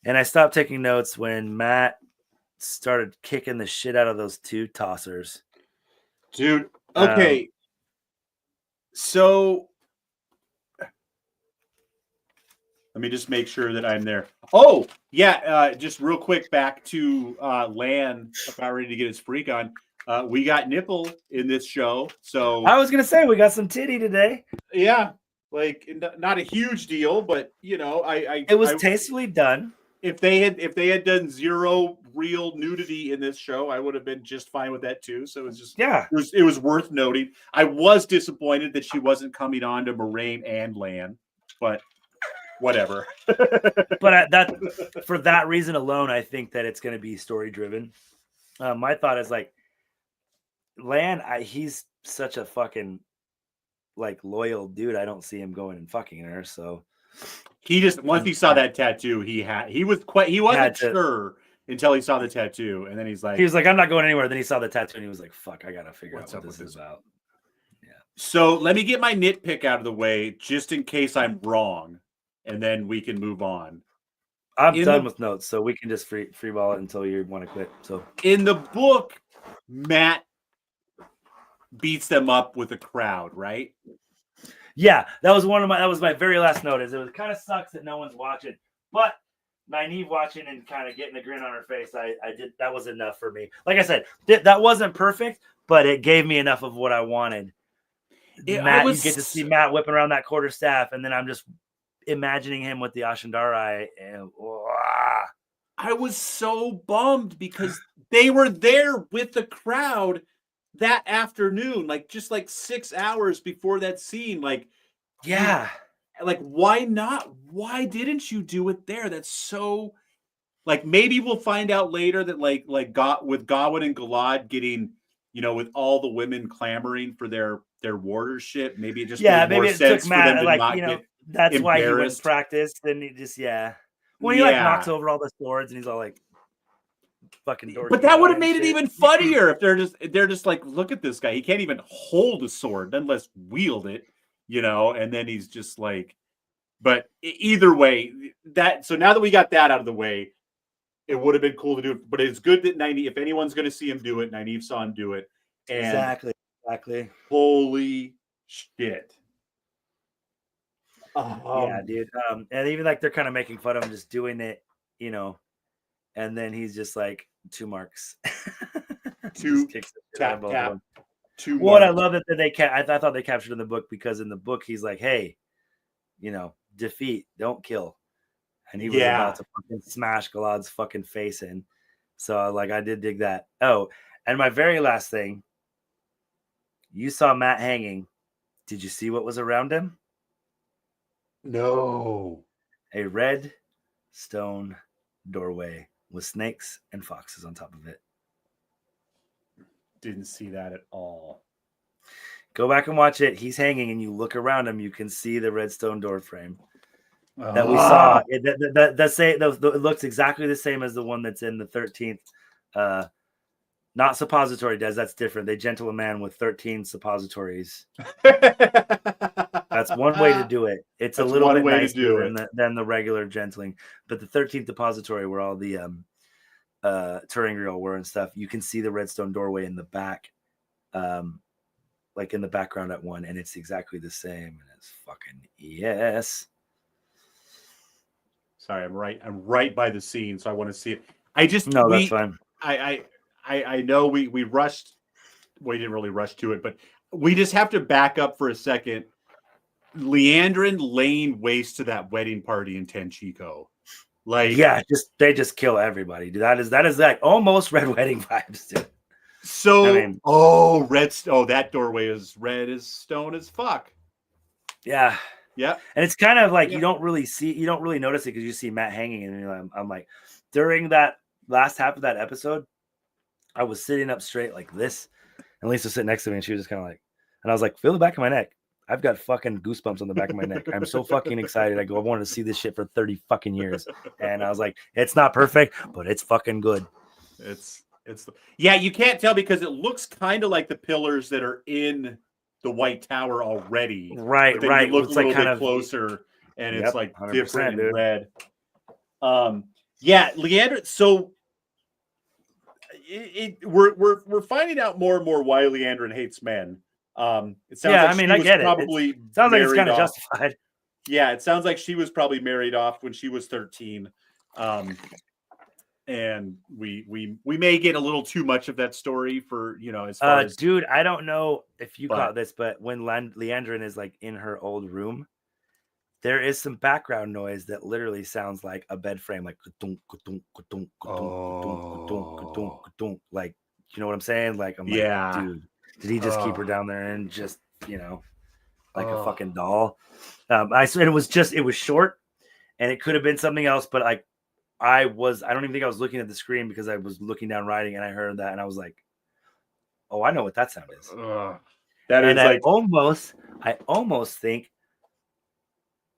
And I stopped taking notes when Matt started kicking the shit out of those two tossers. Dude, okay. So let me just make sure that I'm there. Oh, yeah. Just real quick, back to Lan about ready to get his freak on. We got nipple in this show. So I was going to say, we got some titty today. Yeah. Like, not a huge deal, but it was tastefully done. If they had done zero real nudity in this show, I would have been just fine with that too. So it was just, it was worth noting. I was disappointed that she wasn't coming on to Moraine and Lan, but whatever. But for that reason alone, I think that it's going to be story driven. My thought is like, Lan, he's such a fucking like loyal dude. I don't see him going and fucking her. So he just, once he saw that tattoo, he wasn't sure until he saw the tattoo, and then he was like, I'm not going anywhere. Then he saw the tattoo and he was like, fuck, I gotta figure out what this is about. Yeah. So let me get my nitpick out of the way, just in case I'm wrong, and then we can move on. I'm done with notes, so we can just freeball it until you want to quit. So in the book, Matt beats them up with a crowd, right? Yeah, that was my very last note. It was kind of sucks that no one's watching, but Nynaeve watching and kind of getting a grin on her face, I did, that was enough for me. Like I said, that wasn't perfect, but it gave me enough of what I wanted. You get to see Matt whipping around that quarterstaff, and then I'm just imagining him with the Ashendari, and I was so bummed because they were there with the crowd that afternoon, like just like 6 hours before that scene. Like, yeah, like, why not? Why didn't you do it there? That's so, like, maybe we'll find out later that like with Gawain and Galad getting, with all the women clamoring for their wardership, maybe it just made more sense for them to not get that's embarrassed. Why he wouldn't practice. Then he just when he like knocks over all the swords and he's all like fucking dorky. But that would have made it even funnier if they're just like, look at this guy. He can't even hold a sword, then let's wield it, and then he's just like, but either way, so now that we got that out of the way, it would have been cool to do it. But it's good that Nynaeve, if anyone's going to see him do it, Nynaeve saw him do it. And exactly. Holy shit. Yeah, dude. And even like they're kind of making fun of him just doing it, and then he's just like 2 marks. Two, kicks the shit out of tap, both of tap. them. Two Well, and I marks. love it that I thought they captured in the book, because in the book he's like, hey, defeat, don't kill. And he was about to fucking smash Galad's fucking face in. So like I did dig that. Oh, and my very last thing, you saw Matt hanging. Did you see what was around him? No. A red stone doorway with snakes and foxes on top of it. Didn't see that at all. Go back and watch it. He's hanging, and you look around him, you can see the red stone door frame that we saw. It looks exactly the same as the one that's in the 13th. Not suppository does. That's different. They gentle a man with 13 suppositories. That's one way to do it. It's a little bit nicer than the regular gentling. But the 13th depository, where all the Turingriel were and stuff, you can see the redstone doorway in the back, like in the background at one, and it's exactly the same. And it's fucking yes. Sorry, I'm right by the scene, so I want to see it. That's fine. I know we rushed. We didn't really rush to it, but we just have to back up for a second. Leandrin laying waste to that wedding party in Tenchico. Like, yeah, they just kill everybody. That is like almost Red Wedding vibes, dude. So, that doorway is red as stone as fuck. Yeah. Yeah. And it's kind of like you don't really notice it because you see Matt hanging, and I'm like, during that last half of that episode, I was sitting up straight like this, and Lisa was sitting next to me, and she was just kind of like, and I was like, feel the back of my neck. I've got fucking goosebumps on the back of my neck. I'm so fucking excited. I wanted to see this shit for 30 fucking years. And I was like, it's not perfect, but it's fucking good. You can't tell because it looks kind of like the pillars that are in the White Tower already. Right. You look a little bit closer, and it's like different and red. Leander. So we're finding out more and more why Leandrin hates men. It sounds I get it. Probably sounds like it's kind of justified. Yeah, it sounds like she was probably married off when she was 13. And we may get a little too much of that story for as far as dude, I don't know if you caught this, but when Leandrin is like in her old room, there is some background noise that literally sounds like a bed frame, like like, you know what I'm saying? Like, I'm like, dude, did he just keep her down there and just, like a fucking doll? It was short, and it could have been something else, but like, I don't even think I was looking at the screen because I was looking down writing, and I heard that, and I was like, oh, I know what that sound is. I almost think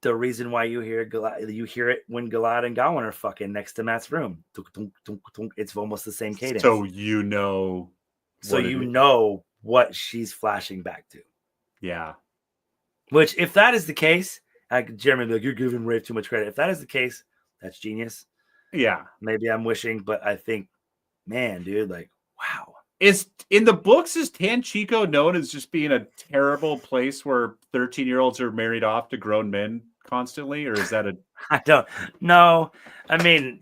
the reason why you hear it when Galad and Gawain are fucking next to Matt's room. It's almost the same cadence. So you know what she's flashing back to. Yeah. Which, if that is the case, Jeremy, like, you're giving Rafe too much credit. If that is the case, that's genius. Yeah. Maybe I'm wishing, but I think, man, dude, like, wow. Is in the books, is Tanchico known as just being a terrible place where 13-year-olds are married off to grown men constantly, or is that I don't know. I mean,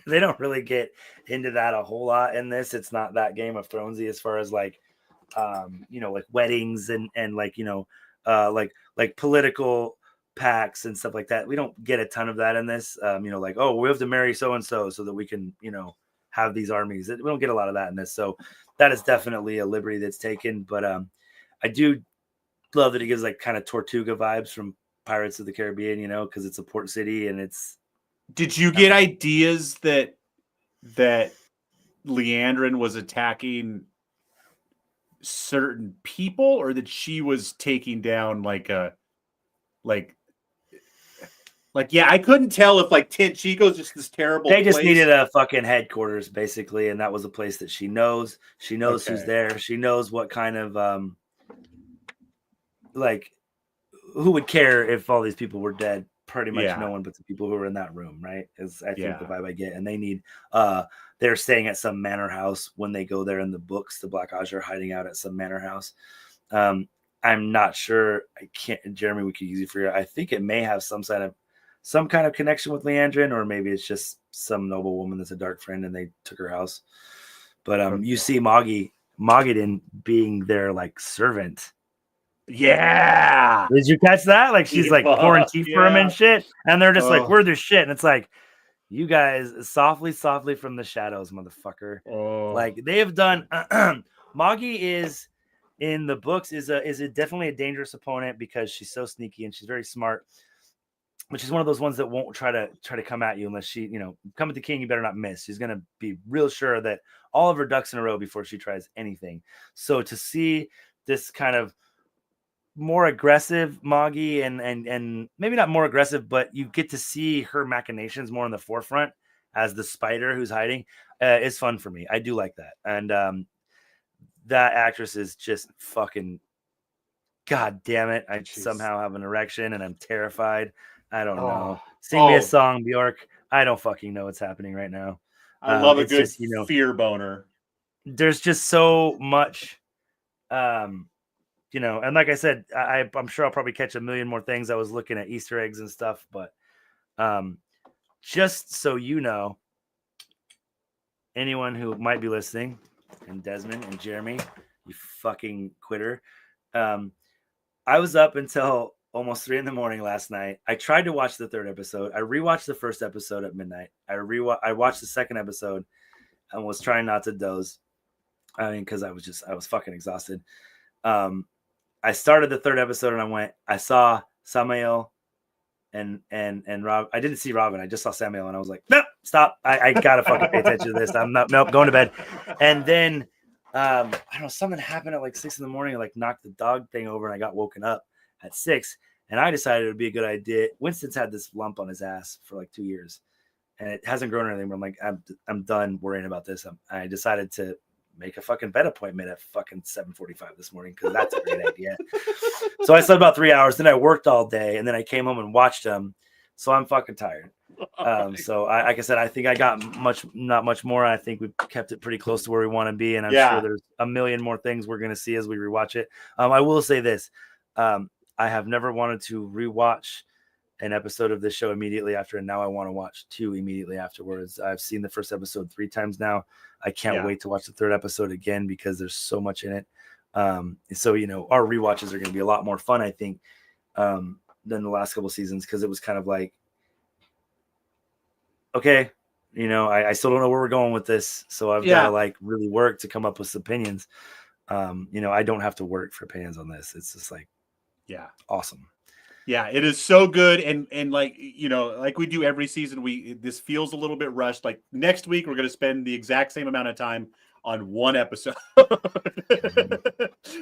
they don't really get into that a whole lot in this. It's not that Game of Thronesy as far as like, like weddings and like, like political pacts and stuff like that. We don't get a ton of that in this. Like, oh, we have to marry so-and-so so that we can, have these armies. We don't get a lot of that in this. So that is definitely a liberty that's taken. But I do love that it gives like kind of Tortuga vibes from Pirates of the Caribbean, because it's a port city and it's. Did you get ideas that Leandrin was attacking certain people, or that she was taking down I couldn't tell if like Tenchico's just this terrible They just place. needed a fucking headquarters, basically, and that was a place that she knows. She knows who's there. She knows what kind of who would care if all these people were dead. Pretty much no one but the people who were in that room, right? Is I think the vibe I get. And they need they're staying at some manor house when they go there in the books. The Black Ajah are hiding out at some manor house. I'm not sure. Jeremy, we could easily figure out. I think it may have some kind of connection with Leandrin, or maybe it's just some noble woman that's a dark friend and they took her house. But you see Mogadin being their like servant. Yeah. Did you catch that? Like she's like pouring tea for him and shit, and they're just like, "We're their shit," and it's like, you guys softly from the shadows, motherfucker. Like they have done. Moggy is in the books is definitely a dangerous opponent because she's so sneaky and she's very smart. But she's one of those ones that won't try to come at you unless she, come at the king, you better not miss. She's gonna be real sure that all of her ducks in a row before she tries anything. So to see this kind of more aggressive Moggy and maybe not more aggressive, but you get to see her machinations more in the forefront as the spider who's hiding is fun for me. I do like that. And that actress is just fucking, God damn it. I somehow have an erection and I'm terrified. I don't know. Sing me a song, Bjork. I don't fucking know what's happening right now. I love a good fear boner. There's just so much, and like I said, I'm sure I'll probably catch a million more things. I was looking at Easter eggs and stuff, but just so you know, anyone who might be listening, and Desmond and Jeremy, you fucking quitter. I was up until almost 3 a.m. last night. I tried to watch the 3rd episode. I rewatched the 1st episode at midnight. I watched the 2nd episode and was trying not to doze. I mean, because I was fucking exhausted. I started the 3rd episode and I saw Samael and Rob. I didn't see Robin. I just saw Samuel and I was like, nope, stop. I gotta fucking pay attention to this. I'm not, nope, going to bed. And then I don't know, something happened at like 6 a.m. like knocked the dog thing over and I got woken up at 6 and I decided it would be a good idea. Winston's had this lump on his ass for like 2 years and it hasn't grown or anything, but I'm like, I'm done worrying about this. I decided to make a fucking vet appointment at fucking 7:45 this morning because that's a great idea. So I slept about 3 hours. Then I worked all day, and then I came home and watched them. So I'm fucking tired. So like I said, I think I got not much more. I think we've kept it pretty close to where we want to be, and I'm sure there's a million more things we're gonna see as we rewatch it. I will say this: I have never wanted to rewatch an episode of this show immediately after, and now I want to watch 2 immediately afterwards. I've seen the 1st episode 3 times now. I can't wait to watch the 3rd episode again because there's so much in it. So our rewatches are going to be a lot more fun, I think, than the last couple seasons because it was kind of like, okay, I still don't know where we're going with this, so I've got to like really work to come up with opinions. I don't have to work for opinions on this. It's just like, awesome. Yeah, it is so good, and like like we do every season, this feels a little bit rushed. Like next week, we're going to spend the exact same amount of time on one episode,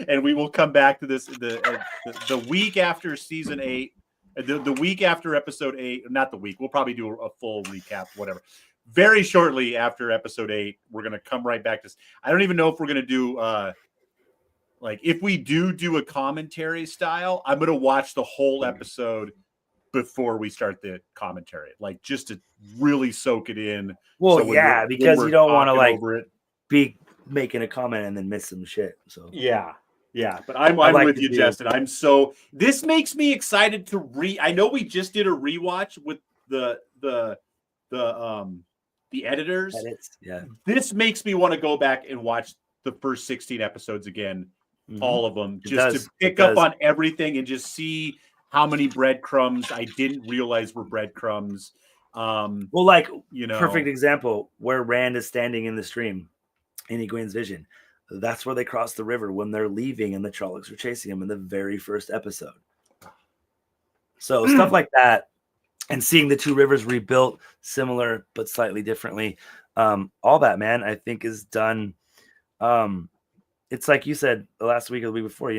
and we will come back to this the week after season 8, the week after episode 8. Not the week. We'll probably do a full recap, whatever. Very shortly after episode 8, we're going to come right back to this. I don't even know if we're going to do. Like if we do a commentary style, I'm going to watch the whole episode before we start the commentary, like just to really soak it in. Well, so because you don't want to like be making a comment and then miss some shit. So yeah. But I'm with you, Justin. This makes me excited to I know we just did a rewatch with the editors. Yeah. This makes me want to go back and watch the first 16 episodes again. All of them, just to pick up on everything and just see how many breadcrumbs I didn't realize were breadcrumbs. Well, like perfect example where Rand is standing in the stream in Egwene's vision. That's where they cross the river when they're leaving and the Trollocs are chasing them in the very first episode. So stuff like that, and seeing the 2 rivers rebuilt similar but slightly differently, all that, man, I think is done. It's like you said the last week or the week before,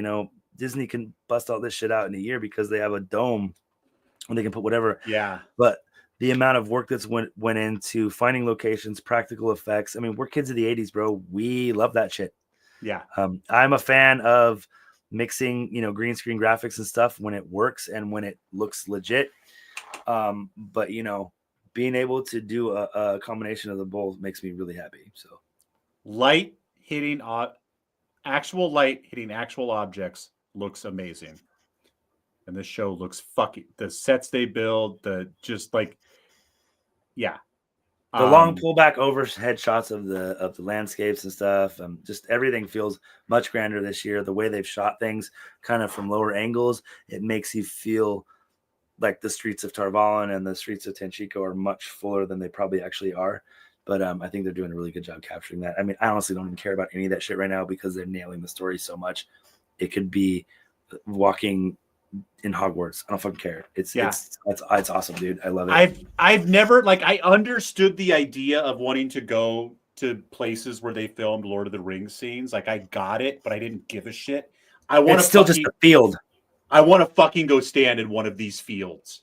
Disney can bust all this shit out in a year because they have a dome and they can put whatever. Yeah. But the amount of work that's went into finding locations, practical effects. I mean, we're kids of the 80s, bro. We love that shit. Yeah. I'm a fan of mixing, green screen graphics and stuff when it works and when it looks legit. But, being able to do a combination of the both makes me really happy. So actual light hitting actual objects looks amazing. And this show looks the sets they build, The long pullback overhead shots of the landscapes and stuff. Just everything feels much grander this year. The way they've shot things kind of from lower angles, it makes you feel like the streets of Tarvalin and the streets of Tenchiko are much fuller than they probably actually are. But I think they're doing a really good job capturing that. I mean, I honestly don't even care about any of that shit right now because they're nailing the story so much. It could be walking in Hogwarts. I don't fucking care. It's awesome, dude. I love it. I've never, like, I understood the idea of wanting to go to places where they filmed Lord of the Rings scenes. Like, I got it, but I didn't give a shit. It's still just a field. I want to fucking go stand in one of these fields.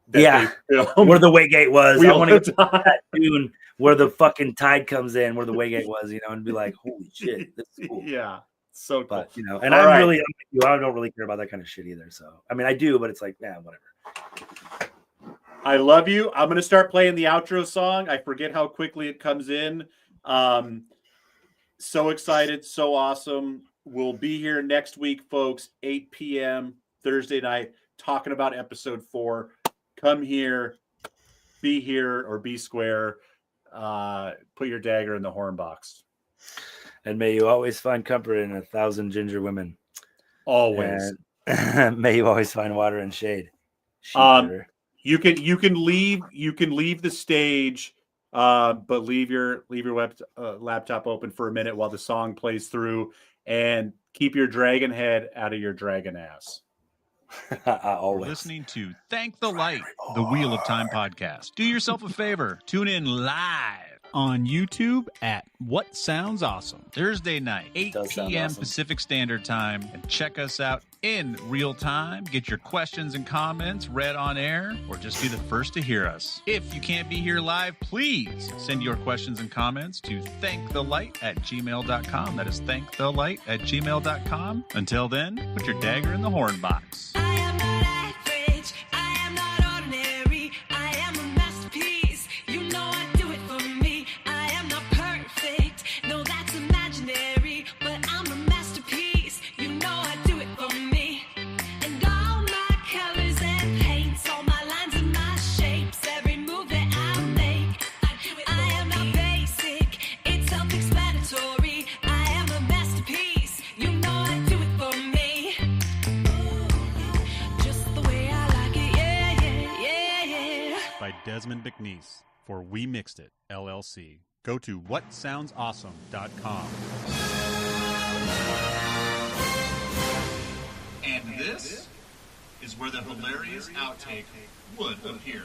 Where the Waygate was. I want to go to that dune where the fucking tide comes in, where the Waygate was, and be like, holy shit, this is cool. Yeah, so cool. But, and I don't really care about that kind of shit either. So, I mean, I do, but it's like, whatever. I love you. I'm going to start playing the outro song. I forget how quickly it comes in. So excited. So awesome. We'll be here next week, folks, 8 p.m. Thursday night, talking about episode 4. Come here, be here, or be square. Put your dagger in the horn box. And may you always find comfort in 1,000 ginger women. Always. And may you always find water and shade. You can leave the stage, but leave your laptop open for a minute while the song plays through, and keep your dragon head out of your dragon ass. Always. Listening to Thank the Light, the Wheel of Time podcast. Do yourself a favor. Tune in live on YouTube at What Sounds Awesome, Thursday night, 8 p.m. Awesome. Pacific Standard Time. And check us out in real time. Get your questions and comments read on air, or just be the first to hear us. If you can't be here live, please send your questions and comments to thankthelight@gmail.com. That is thankthelight@gmail.com. Until then, put your dagger in the horn box. I am not average. I am not ordinary. I am a masterpiece. You know I do it for me. I am not perfect. No, that's imaginary. But I'm a masterpiece. You know I do it for me. And all my colors and paints, all my lines and my shapes, every move that I make, I am not basic. It's self-explanatory. I am a masterpiece. You know I do it for me. By Desmond McNeese for We Mixed It, LLC. Go to whatsoundsawesome.com. And this is where the hilarious outtake would appear.